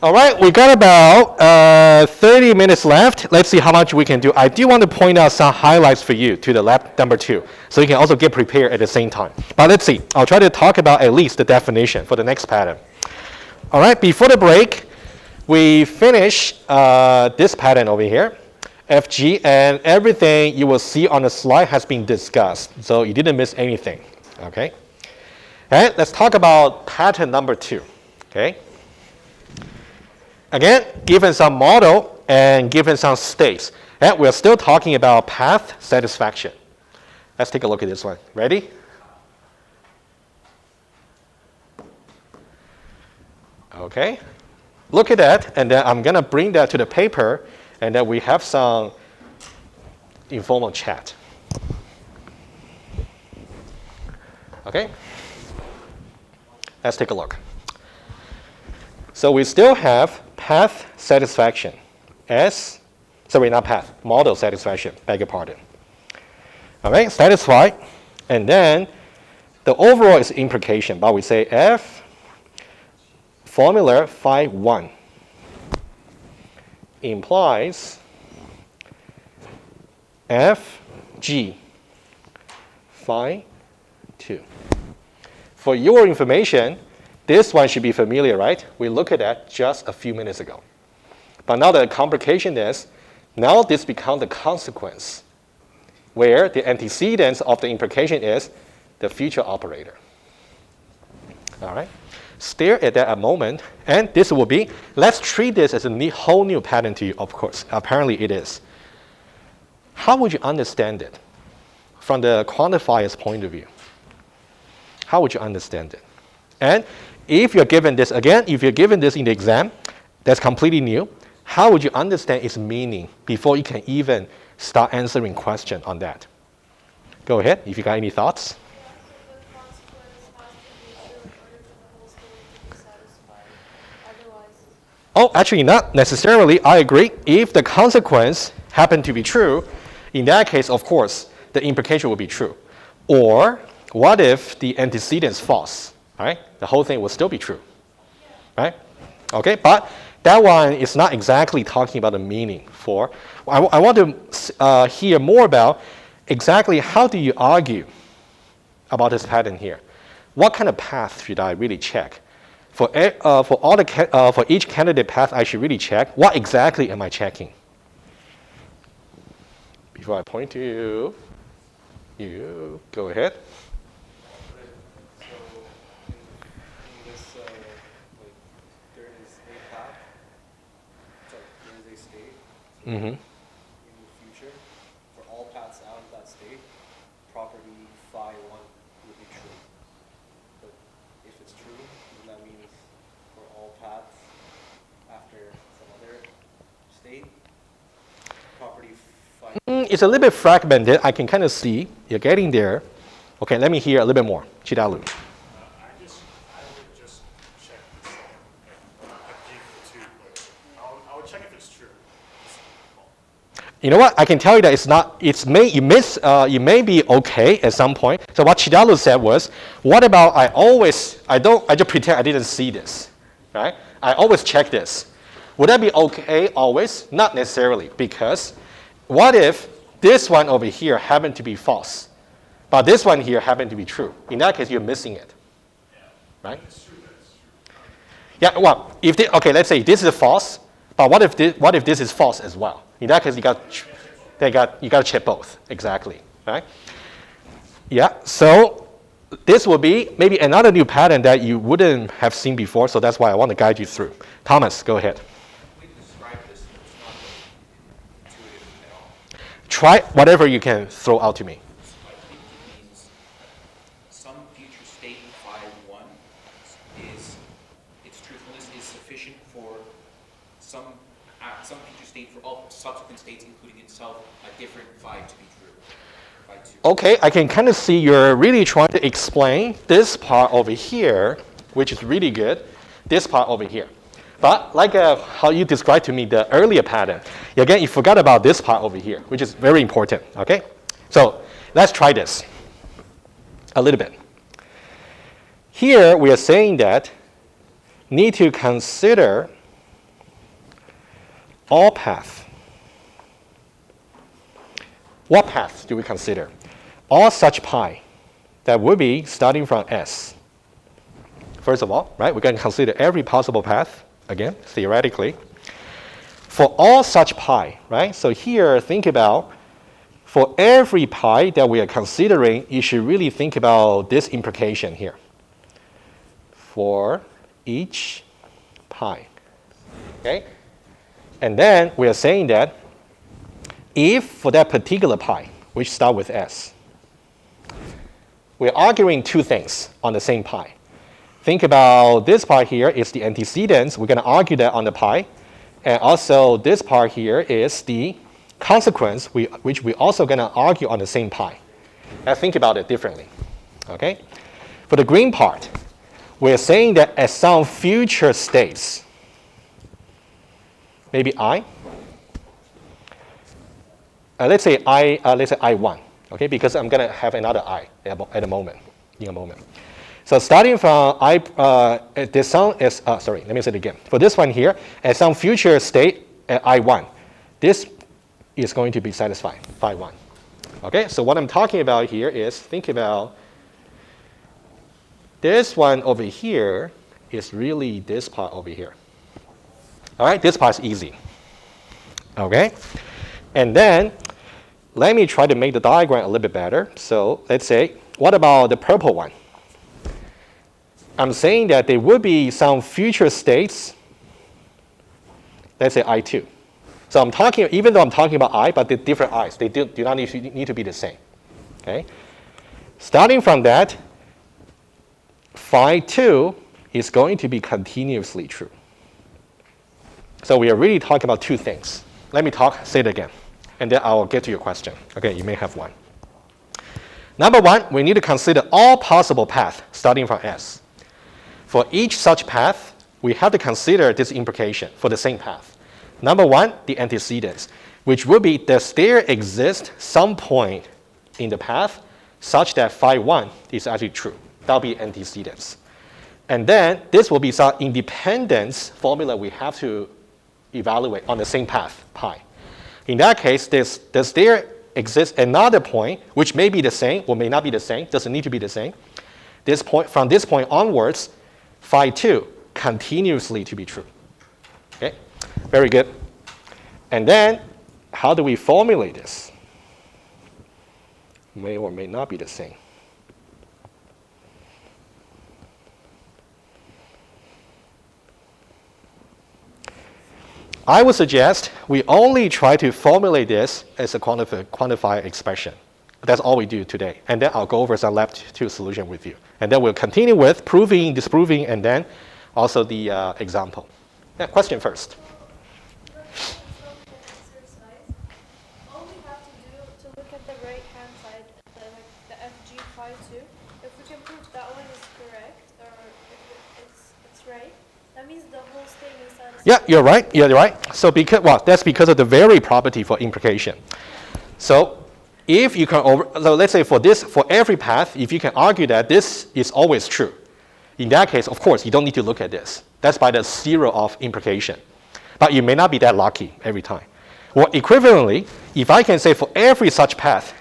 All right, we got about 30 minutes left. Let's see how much we can do. I do want to point out some highlights for you to the lab number 2, so you can also get prepared at the same time. But let's see. I'll try to talk about at least the definition for the next pattern. All right, before the break, we finish this pattern over here, FG, and everything you will see on the slide has been discussed, so you didn't miss anything. Okay. And let's talk about pattern number 2. Okay. Again, given some model and given some states, and we're still talking about path satisfaction. Let's take a look at this one. Ready? Okay. Look at that, and then I'm going to bring that to the paper, and then we have some informal chat. Okay. Let's take a look. So we still have path satisfaction not path, model satisfaction, beg your pardon. All right, satisfied. And then the overall is implication, but we say F formula phi 1. implies FG phi 2. For your information, this one should be familiar, right? We looked at that just a few minutes ago. But now the complication is, now this becomes the consequence, where the antecedent of the implication is the future operator. All right? Stare at that a moment, and this will be, let's treat this as a whole new pattern to you, of course. Apparently it is. How would you understand it from the quantifier's point of view? How would you understand it? And if you're given this, again, if you're given this in the exam, that's completely new, how would you understand its meaning before you can even start answering questions on that? Go ahead, if you got any thoughts. Oh, actually not necessarily. I agree. If the consequence happened to be true, in that case, of course, the implication will be true. Or what if the antecedent is false? Right? The whole thing will still be true. Right? Okay, but that one is not exactly talking about the meaning for. I want to hear more about exactly how do you argue about this pattern here. What kind of path should I really check? For each candidate path, I should really check what exactly am I checking. Before I point to you, you go ahead. So in this, like, there is a path. Sorry, there is a state. So Mm-hmm. in the future, for all paths out of that state, property phi 1 would be true. But if it's true, then that means for all paths after some other state, property phi. It's a little bit fragmented. I can kind of see you're getting there. Okay, let me hear a little bit more. Chidalu. I would just check the second. I gave the two, but I would check if it's true. You know what? I can tell you that it's not. It may be okay at some point. So what Chidalu said was, what about I just pretend I didn't see this, right? I always check this. Would that be okay always? Not necessarily, because what if this one over here happened to be false, but this one here happened to be true? In that case, you're missing it, right? Yeah. Well, let's say this is false, but what if this is false as well? In that case, you got to check both. Exactly, right? Yeah. So this will be maybe another new pattern that you wouldn't have seen before. So that's why I want to guide you through. Thomas, go ahead. We describe this, but it's not intuitive at all. Try whatever you can throw out to me. I think it means some future state phi 1 is its truthfulness is sufficient for some future state for all subsequent states, including itself, a different phi to be true. Phi 2. Okay, I can kind of see you're really trying to explain this part over here, which is really good, this part over here. But like how you described to me the earlier pattern, again, you forgot about this part over here, which is very important, okay? So let's try this a little bit. Here we are saying that need to consider all paths. What paths do we consider? All such pi that would be starting from S. First of all, right, we're going to consider every possible path, again, theoretically. For all such pi, right, so here think about, for every pi that we are considering, you should really think about this implication here. For each pi, okay? And then we are saying that if for that particular pi, which start with S, we're arguing two things on the same pi. Think about this part here is the antecedents. We're going to argue that on the pi. And also this part here is the consequence, which we're also going to argue on the same pi. Now think about it differently. Okay? For the green part, we're saying that at some future states, maybe I, let's say I1, okay, because I'm going to have another I at a moment, in a moment. So starting from this sound is, let me say it again. For this one here, at some future state, at I1. This is going to be satisfied, phi 1. Okay, so what I'm talking about here is, think about this one over here is really this part over here. All right, this part's easy. Okay, and then let me try to make the diagram a little bit better. So let's say, what about the purple one? I'm saying that there would be some future states, let's say I2. So I'm talking, even though I'm talking about I, but they're different I's. They do not need to be the same. Okay? Starting from that, phi 2 is going to be continuously true. So we are really talking about two things. Let me say it again, and then I'll get to your question. Okay, you may have one. Number one, we need to consider all possible paths starting from S. For each such path, we have to consider this implication for the same path. Number one, the antecedents, which would be, does there exist some point in the path such that phi 1 is actually true? That'll be antecedents. And then this will be some independence formula we have to evaluate on the same path, pi. In that case, does there exist another point which may be the same or may not be the same, doesn't need to be the same. This point, from this point onwards, phi 2 continuously to be true. Okay, very good. And then how do we formulate this? May or may not be the same. I would suggest we only try to formulate this as a quantified expression. That's all we do today. And then I'll go over some lab 2 solution with you. And then we'll continue with proving, disproving, and then also the example. Yeah, question first. All we have to do to look at the right-hand side, the FG phi 2, if we can prove that one is correct, or if it's right, that means the whole statement is satisfied. Yeah, you're right. Yeah, you're right. So that's because of the very property for implication. So if you can so let's say for every path, if you can argue that this is always true, in that case, of course, you don't need to look at this. That's by the zero of implication. But you may not be that lucky every time. Or equivalently, if I can say for every such path,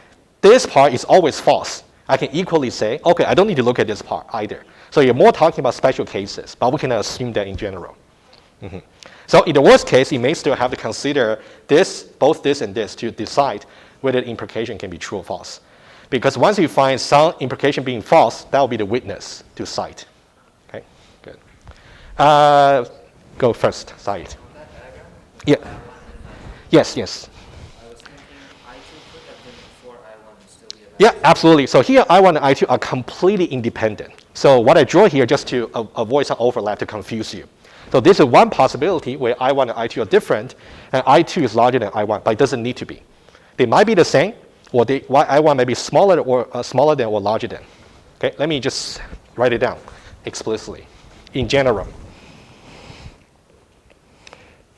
this part is always false, I can equally say, okay, I don't need to look at this part either. So you're more talking about special cases, but we can assume that in general. Mm-hmm. So in the worst case, you may still have to consider both this and this to decide whether the implication can be true or false. Because once you find some implication being false, that will be the witness to cite. Okay, good. Go first, Said. Yeah. Yes. I was thinking I2 could have been before I1 and still be a Yeah, absolutely. So here, I1 and I2 are completely independent. So what I draw here, just to avoid some overlap to confuse you. So this is one possibility where I1 and I2 are different, and I2 is larger than I1, but it doesn't need to be. They might be the same, or I1 may be smaller than or larger than. Okay, let me just write it down explicitly. In general,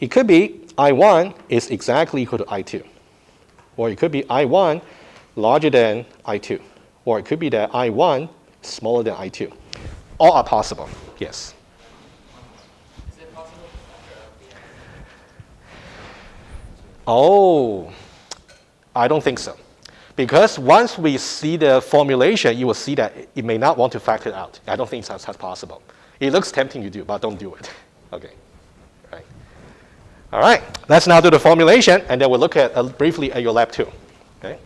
it could be I1 is exactly equal to I2, or it could be I1 larger than I2, or it could be that I1 smaller than I2. All are possible, yes. Is it possible to factor out the end? Oh, I don't think so. Because once we see the formulation, you will see that it may not want to factor it out. I don't think that's possible. It looks tempting to do, but don't do it. Okay, right. All right, let's now do the formulation, and then we'll look at briefly at your lab 2. Okay.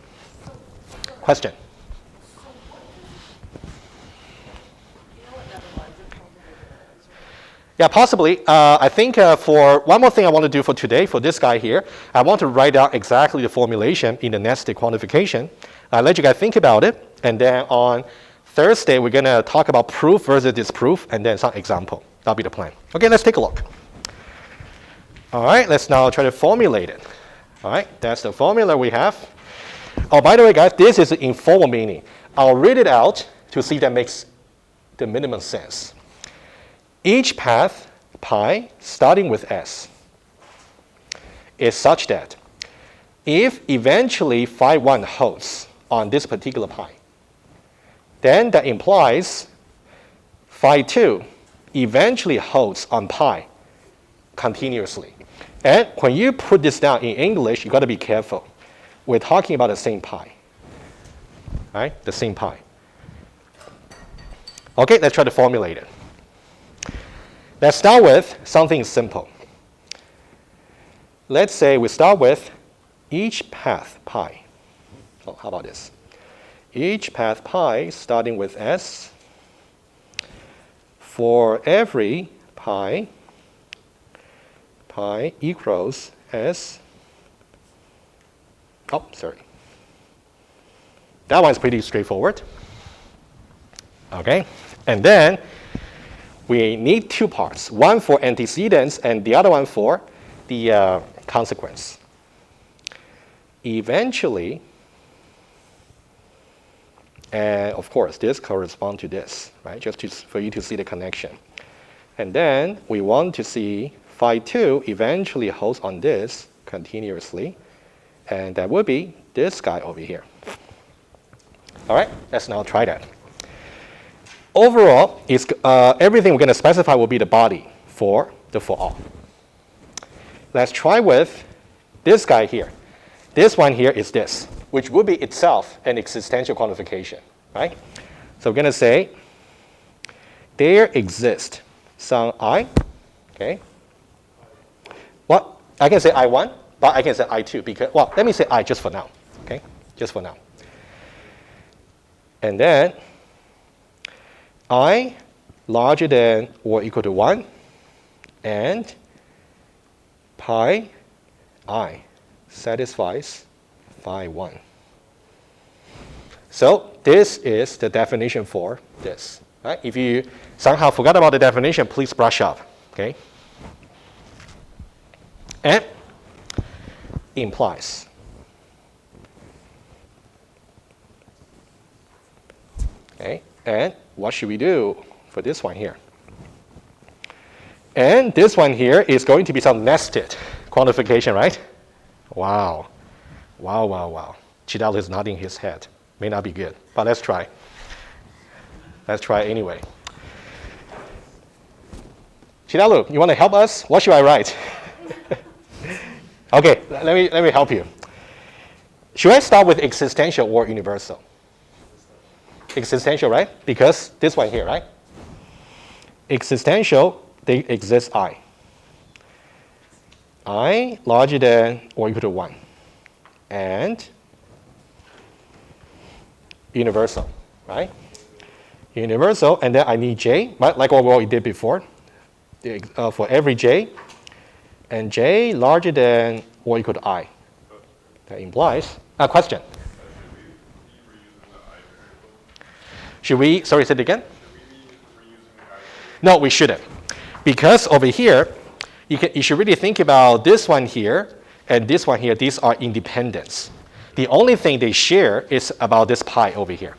Question? Yeah, possibly. I think for one more thing I want to do for today, for this guy here, I want to write down exactly the formulation in the nested quantification. I'll let you guys think about it, and then on Thursday, we're going to talk about proof versus disproof, and then some example. That'll be the plan. Okay, let's take a look. All right, let's now try to formulate it. All right, that's the formula we have. Oh, by the way, guys, this is the informal meaning. I'll read it out to see if that makes the minimum sense. Each path, pi, starting with S, is such that if eventually phi 1 holds on this particular pi, then that implies phi 2 eventually holds on pi continuously. And when you put this down in English, you got to be careful. We're talking about the same pi, right? The same pi. Okay, let's try to formulate it. Let's start with something simple. Let's say we start with each path pi. Oh, how about this? Each path pi starting with S for every pi equals S. Oh, sorry. That one's pretty straightforward. Okay, and then we need two parts, one for antecedents and the other one for the consequence. Eventually, and of course, this corresponds to this, right? Just for you to see the connection. And then we want to see phi 2 eventually holds on this continuously, and that would be this guy over here. All right, let's now try that. Overall, everything we're going to specify will be the body for the for all. Let's try with this guy here. This one here is this, which would be itself an existential quantification, right? So we're going to say there exists some I, okay? What? I can say I1, but I can say I2 because, well, let me say I just for now, okay? Just for now. And then I larger than or equal to 1 and pi I satisfies phi 1. So this is the definition for this. Right? If you somehow forgot about the definition, please brush up. Okay? And implies. Okay? And what should we do for this one here? And this one here is going to be some nested quantification, right? Wow. Wow, wow, wow. Chidal is nodding his head. May not be good, but let's try. Let's try anyway. Chidalu, you want to help us? What should I write? Okay, let me help you. Should I start with existential or universal? Existential, right? Because this one here, right? Existential, they exist I. I larger than or equal to 1. And universal, right? Universal, and then I need J, right? Like what we did before. For every J, and J larger than or equal to I. That implies a question. Should we, sorry, say it again? No, we shouldn't. Because over here, you should really think about this one here and this one here. These are independents. The only thing they share is about this pi over here.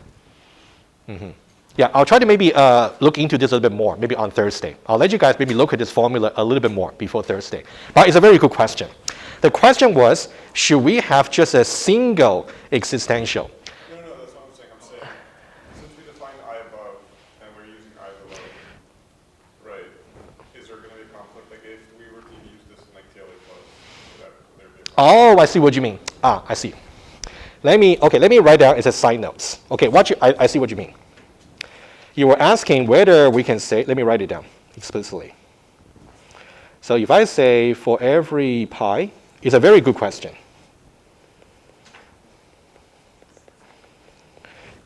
Mm-hmm. Yeah, I'll try to maybe look into this a little bit more, maybe on Thursday. I'll let you guys maybe look at this formula a little bit more before Thursday. But it's a very good question. The question was, should we have just a single existential? No, that's what I'm saying. I'm saying, since we defined I above and we're using I below, right, is there going to be a conflict? Like if we were to use this in like TLA plus, would there be a conflict? Oh, I see what you mean. I see. Let me write down as a side notes. Okay, I see what you mean. You were asking whether we can say, let me write it down explicitly. So if I say for every pi, it's a very good question.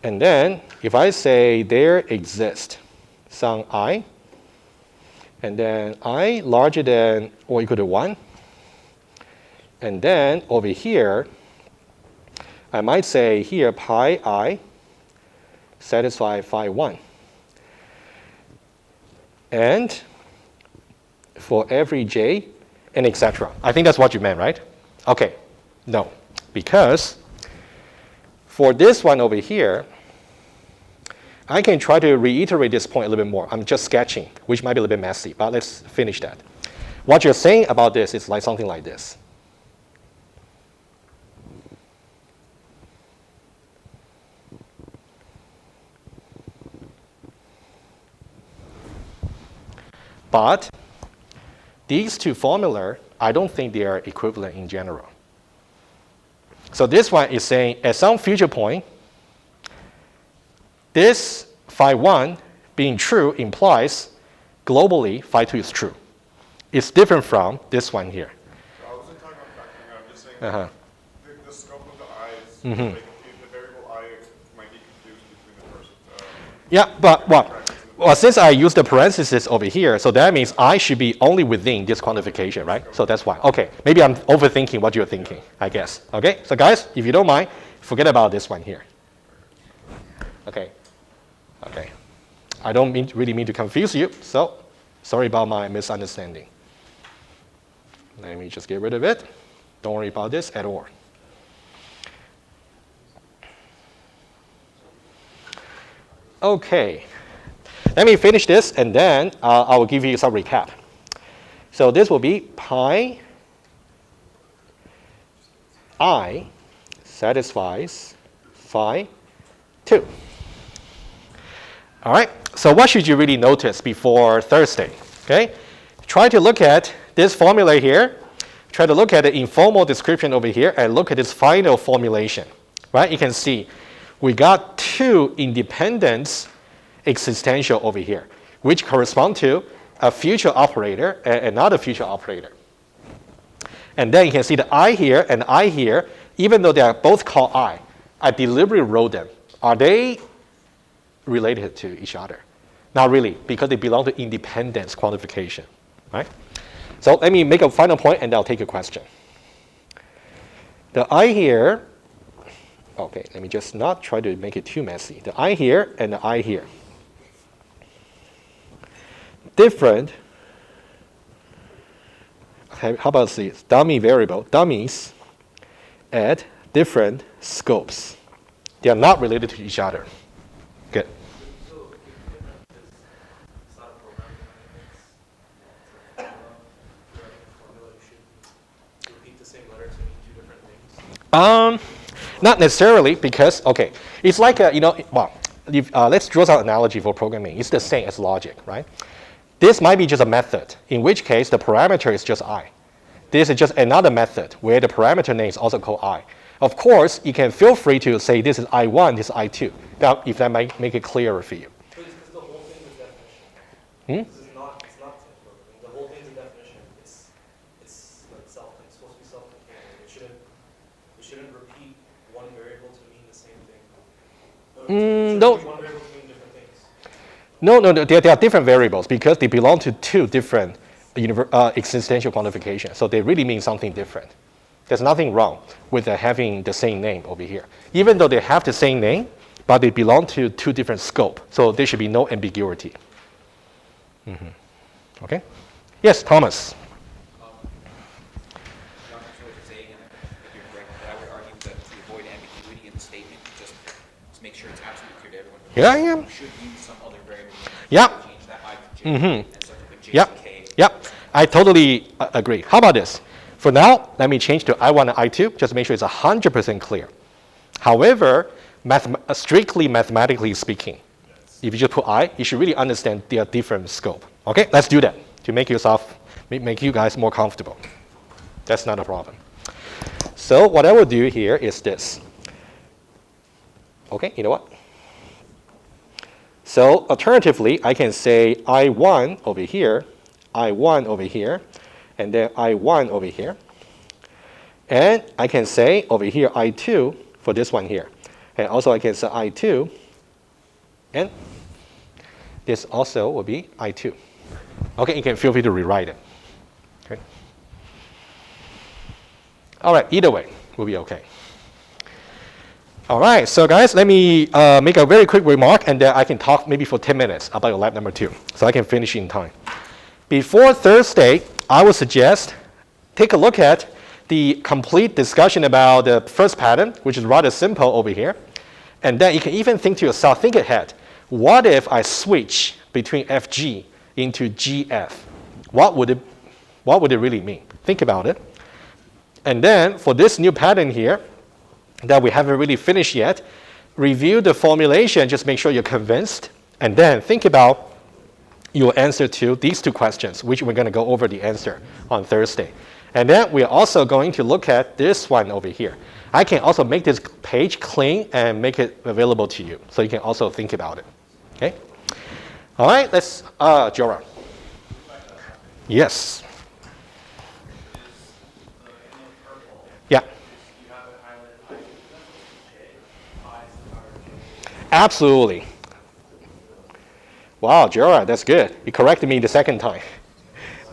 And then if I say there exists some I, and then I larger than or equal to 1, and then over here, I might say here pi I satisfy phi 1. And for every j, and etc. I think that's what you meant, right? Okay, no, because for this one over here, I can try to reiterate this point a little bit more. I'm just sketching, which might be a little bit messy, but let's finish that. What you're saying about this is like something like this. But these two formulas I don't think they are equivalent in general. So this one is saying at some future point, this phi1 being true implies globally phi2 is true. It's different from this one here. So I wasn't talking about factoring out, I'm just saying Uh-huh. the scope of the i's, Mhm. like, the variable I might be confused between the first. Yeah, but well, since I use the parentheses over here, so that means I should be only within this quantification, right? So that's why. Okay, maybe I'm overthinking what you're thinking, I guess. Okay, so guys, if you don't mind, forget about this one here. Okay, okay. I don't really mean to confuse you, so sorry about my misunderstanding. Let me just get rid of it. Don't worry about this at all. Okay. Let me finish this, and then I will give you some recap. So this will be pi I satisfies phi 2. All right, so what should you really notice before Thursday? Okay, try to look at this formula here, try to look at the informal description over here, and look at this final formulation. Right, you can see we got two independent existential over here, which correspond to a future operator and another future operator. And then you can see the I here and I here, even though they are both called I deliberately wrote them. Are they related to each other? Not really, because they belong to independence quantification, right? So let me make a final point and I'll take a question. The I here, okay, let me just not try to make it too messy. The I here and the I here. Different, okay, how about this? Dummy variable, dummies at different scopes. They are not related to each other. Good. So if different is it's not a programming language, formula, you should repeat the same letter to mean two different things? Not necessarily, because, okay, it's like, well, if, let's draw some analogy for programming. It's the same as logic, right? This might be just a method, in which case the parameter is just I. This is just another method where the parameter name is also called I. Of course, you can feel free to say this is I1, this is I2, now, if that might make it clearer for you. But it's because the whole thing is definition. This is not, it's not programming. The whole thing is a definition. It's like it's supposed to be self-contained. It shouldn't repeat one variable to mean the same thing. No. One variable to mean different things. No, they are different variables because they belong to two different existential quantifications. So they really mean something different. There's nothing wrong with having the same name over here. Even though they have the same name, but they belong to two different scopes. So there should be no ambiguity. Okay? Yes, Thomas. I'm not sure what you're saying, and I think you're correct, but I would argue that to avoid ambiguity in the statement, just to make sure it's absolutely clear to everyone. Here I am. You should use some other variable. Yeah. Change that I to J, and subsequent J Yep. to K. Yep. I totally agree. How about this? For now, let me change to I1 and I2, just make sure it's 100% clear. However, strictly mathematically speaking, if you just put I, you should really understand their different scope. Okay, let's do that to make you guys more comfortable. That's not a problem. So what I will do here is this. Okay, you know what? So alternatively, I can say I1 over here, I1 over here, and then I1 over here. And I can say over here I2 for this one here. And also I can say I2, and this also will be I2. Okay, you can feel free to rewrite it. Okay. All right, either way will be okay. All right, so guys, let me make a very quick remark, and then I can talk maybe for 10 minutes about your lab number 2, so I can finish in time. Before Thursday, I would suggest take a look at the complete discussion about the first pattern, which is rather simple over here. And then you can even think to yourself, think ahead. What if I switch between FG into GF? What would it really mean? Think about it. And then for this new pattern here that we haven't really finished yet, review the formulation, just make sure you're convinced, and then think about your answer to these two questions, which we're going to go over the answer on Thursday. And then we're also going to look at this one over here. I can also make this page clean and make it available to you. So you can also think about it. Okay? All right, let's, Jorah. Yes. Yeah. Absolutely. Wow, Jorah, that's good. You corrected me the second time.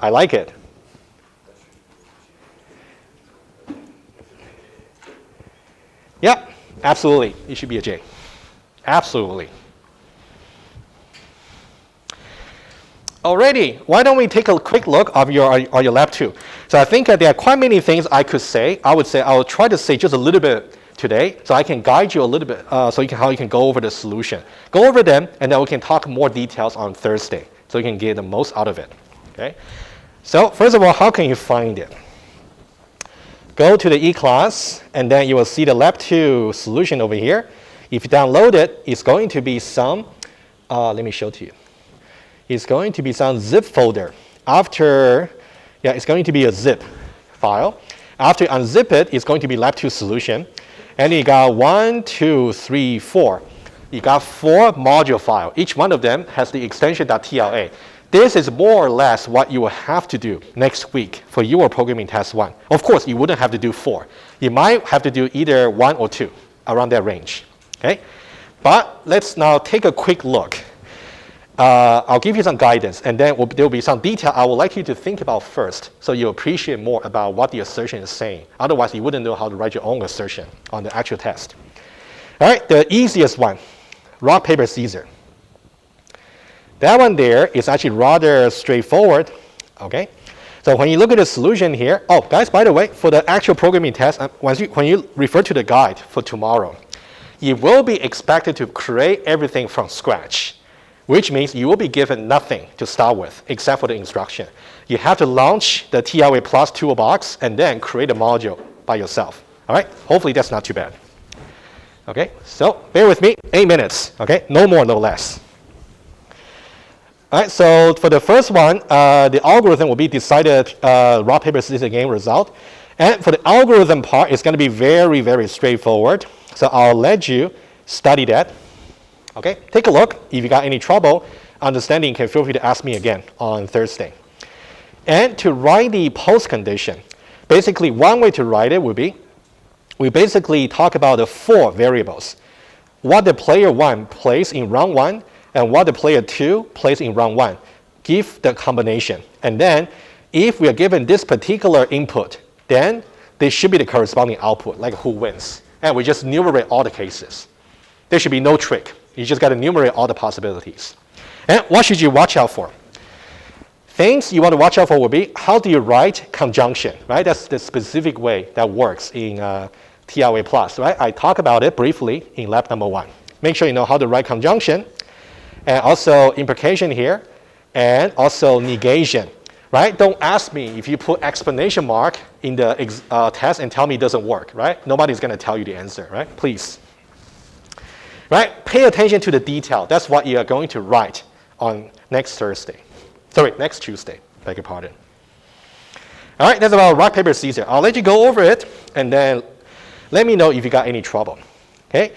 I like it. Yeah, absolutely. It should be a J. Absolutely. Alrighty, why don't we take a quick look of your lab 2. So I think there are quite many things I could say. I will try to say just a little bit today, so I can guide you a little bit, how you can go over the solution. Go over them, and then we can talk more details on Thursday, so you can get the most out of it. Okay. So first of all, how can you find it? Go to the E-class, and then you will see the lab 2 solution over here. If you download it, it's going to be some. Let me show to you. It's going to be some zip folder. It's going to be a zip file. After you unzip it, it's going to be lab 2 solution. And you got 1, 2, 3, 4. You got 4 module files. Each one of them has the extension .tla. This is more or less what you will have to do next week for your programming test 1. Of course, you wouldn't have to do 4. You might have to do either 1 or 2, around that range. Okay? But let's now take a quick look. I'll give you some guidance, and then there will be some detail I would like you to think about first, so you appreciate more about what the assertion is saying. Otherwise, you wouldn't know how to write your own assertion on the actual test. All right, the easiest one, rock, paper, scissors. That one there is actually rather straightforward. Okay, so when you look at the solution here, oh, guys, by the way, for the actual programming test, when you refer to the guide for tomorrow, you will be expected to create everything from scratch, which means you will be given nothing to start with except for the instruction. You have to launch the TLA Plus toolbox and then create a module by yourself. All right, hopefully that's not too bad. Okay, so bear with me, 8 minutes. Okay, no more, no less. All right, so for the first one, the algorithm will be decided rock, paper, scissors game result. And for the algorithm part, it's going to be very, very straightforward. So I'll let you study that. Okay, take a look. If you got any trouble understanding, you can feel free to ask me again on Thursday. And to write the post condition, basically one way to write it would be, we basically talk about the 4 variables. What the player 1 plays in round 1 and what the player 2 plays in round 1. Give the combination. And then if we are given this particular input, then there should be the corresponding output, like who wins. And we just enumerate all the cases. There should be no trick. You just got to enumerate all the possibilities. And what should you watch out for? Things you want to watch out for will be, how do you write conjunction, right? That's the specific way that works in TLA Plus, right? I talk about it briefly in lab number 1. Make sure you know how to write conjunction, and also implication here, and also negation, right? Don't ask me if you put exclamation mark in the test and tell me it doesn't work, right? Nobody's going to tell you the answer, right? Please. Right? Pay attention to the detail. That's what you are going to write on next Tuesday. Beg your pardon. All right, that's about rock, paper, scissors. I'll let you go over it, and then let me know if you got any trouble. Okay?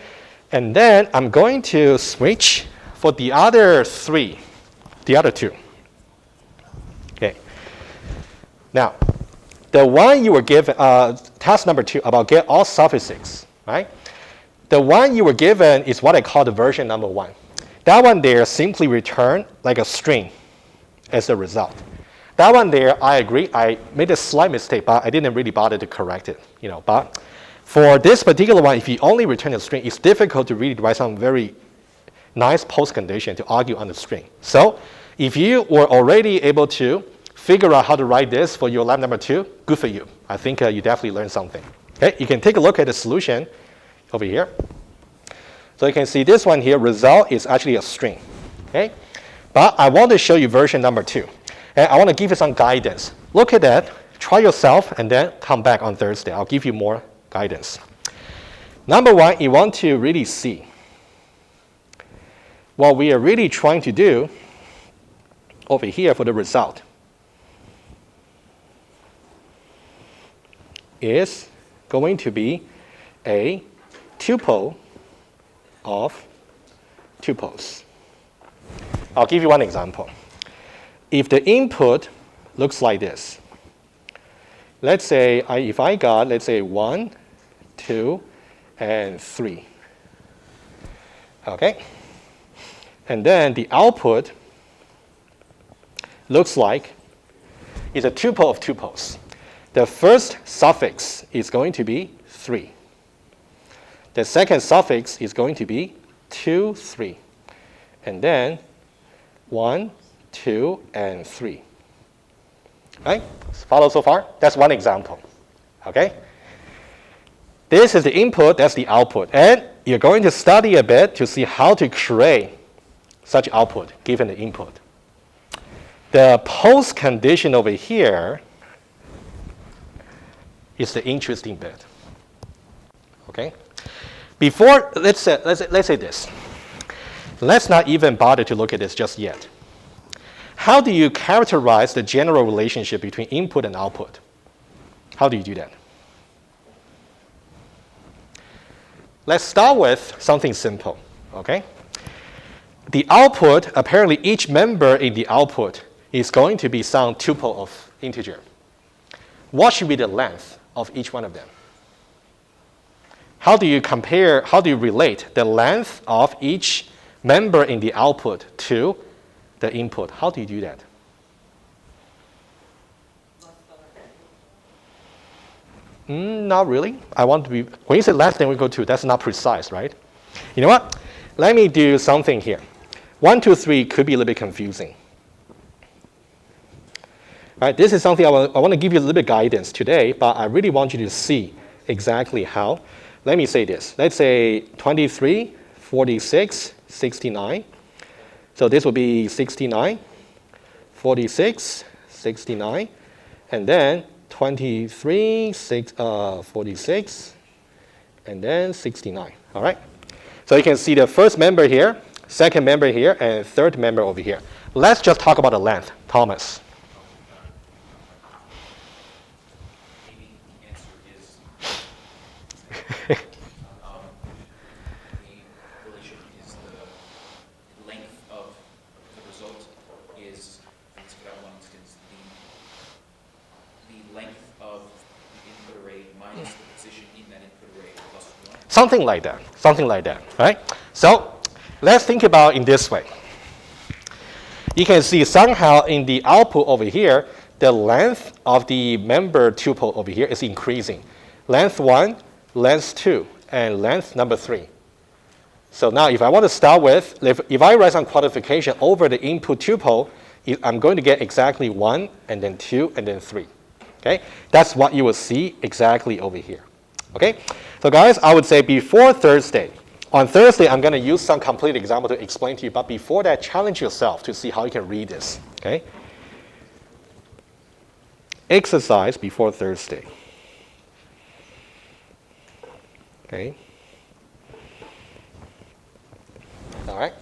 And then I'm going to switch for the other 2. Okay. Now, the one you were given, task number 2 about get all suffixes, right? The one you were given is what I call the version number 1. That one there simply return like a string as a result. That one there, I agree, I made a slight mistake, but I didn't really bother to correct it. But for this particular one, if you only return a string, it's difficult to really write some very nice post condition to argue on the string. So if you were already able to figure out how to write this for your lab number 2, good for you. I think you definitely learned something. Okay, you can take a look at the solution over here. So you can see this one here, result is actually a string. Okay? But I want to show you version number 2. And I want to give you some guidance. Look at that, try yourself, and then come back on Thursday. I'll give you more guidance. Number 1, you want to really see what we are really trying to do over here for the result. is going to be a tuple of tuples. I'll give you one example. If the input looks like this, let's say if I got, let's say 1, 2, and 3. Okay? And then the output looks like it's a tuple of tuples. The first suffix is going to be 3. The second suffix is going to be 2, 3. And then 1, 2, and 3. Right? Follow so far? That's one example. Okay? This is the input, that's the output. And you're going to study a bit to see how to create such output given the input. The post condition over here is the interesting bit. Okay? Before, let's say this. Let's not even bother to look at this just yet. How do you characterize the general relationship between input and output? How do you do that? Let's start with something simple, okay? The output, apparently each member in the output is going to be some tuple of integer. What should be the length of each one of them? How do you compare, how do you relate the length of each member in the output to the input? How do you do that? Not really. I want to be, when you say less than or equal to, that's not precise, right? You know what? Let me do something here. 1, 2, 3 could be a little bit confusing. All right, this is something I want to give you a little bit guidance today, but I really want you to see exactly how. Let me say this. Let's say 23, 46, 69. So this will be 69, 46, 69, and then 23, 46, and then 69. All right? So you can see the first member here, second member here, and third member over here. Let's just talk about the length. Thomas. Maybe the answer is the relation is the length of the result is, let's for that one instance, the length of the input array minus the position in that input array plus 1. Something like that. Something like that. Right? So let's think about it in this way. You can see somehow in the output over here, the length of the member tuple over here is increasing. Length 1, length 2, and length number 3. So now if I want to start with, if I write some quantification over the input tuple, I'm going to get exactly 1, and then 2, and then 3. Okay? That's what you will see exactly over here. Okay? So guys, I would say before Thursday, on Thursday, I'm going to use some complete example to explain to you, but before that, challenge yourself to see how you can read this. Okay? Exercise before Thursday. Okay? All right?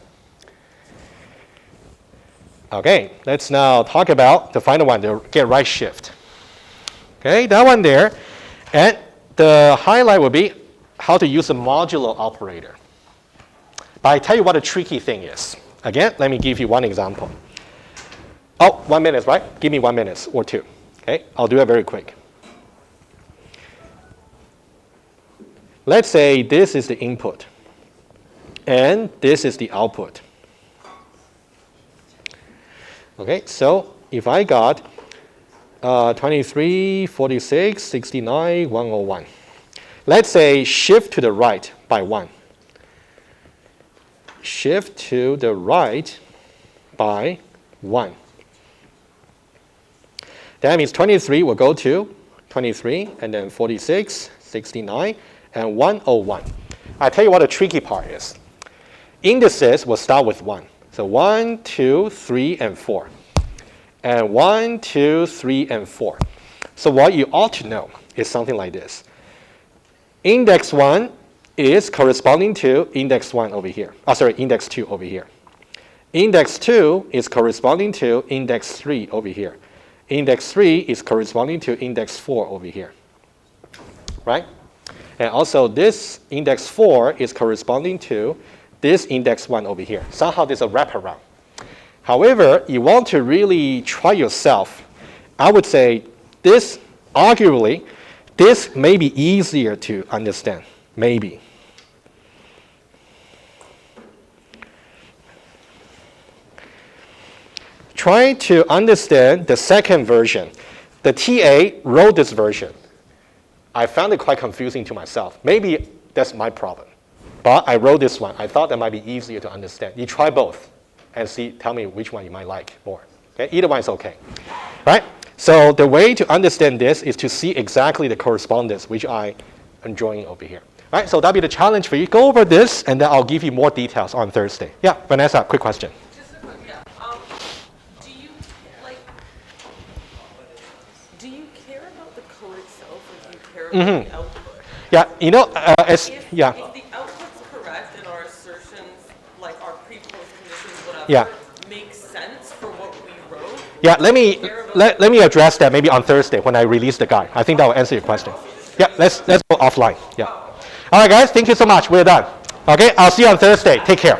Okay, let's now talk about the final one, the get right shift. Okay, that one there. And the highlight will be how to use a modulo operator. But I tell you what the tricky thing is. Again, let me give you one example. Oh, 1 minute, right? Give me 1 minute or 2. Okay, I'll do it very quick. Let's say this is the input, and this is the output. Okay, so if I got 23, 46, 69, 101. Let's say shift to the right by 1. Shift to the right by 1. That means 23 will go to 23, and then 46, 69, and 101. I'll tell you what the tricky part is. Indices will start with 1. So 1, 2, 3, and 4. And 1, 2, 3, and 4. So what you ought to know is something like this. Index 1 is corresponding to index 1 over here. Index 2 over here. Index 2 is corresponding to index 3 over here. Index 3 is corresponding to index 4 over here. right? And also this index 4 is corresponding to this index 1 over here. Somehow there's a wraparound. However, you want to really try yourself. I would say this, arguably, this may be easier to understand, maybe. Try to understand the second version. The TA wrote this version. I found it quite confusing to myself. Maybe that's my problem. But I wrote this one. I thought that might be easier to understand. You try both and see, tell me which one you might like more. Okay? Either one is okay. Right? So the way to understand this is to see exactly the correspondence, which I am drawing over here. Right? So that'll be the challenge for you. Go over this, and then I'll give you more details on Thursday. Yeah, Vanessa, quick question. Just a quick, yeah. Do you care about the code itself, or do you care about the output? Yeah, you know, If the output's correct and our assertions, like our pre-post conditions, whatever, make sense for what we wrote. Yeah, let me address that maybe on Thursday when I release the guide. I think that will answer your question. Yeah, let's go offline. Yeah. All right, guys, thank you so much. We're done. Okay, I'll see you on Thursday. Take care.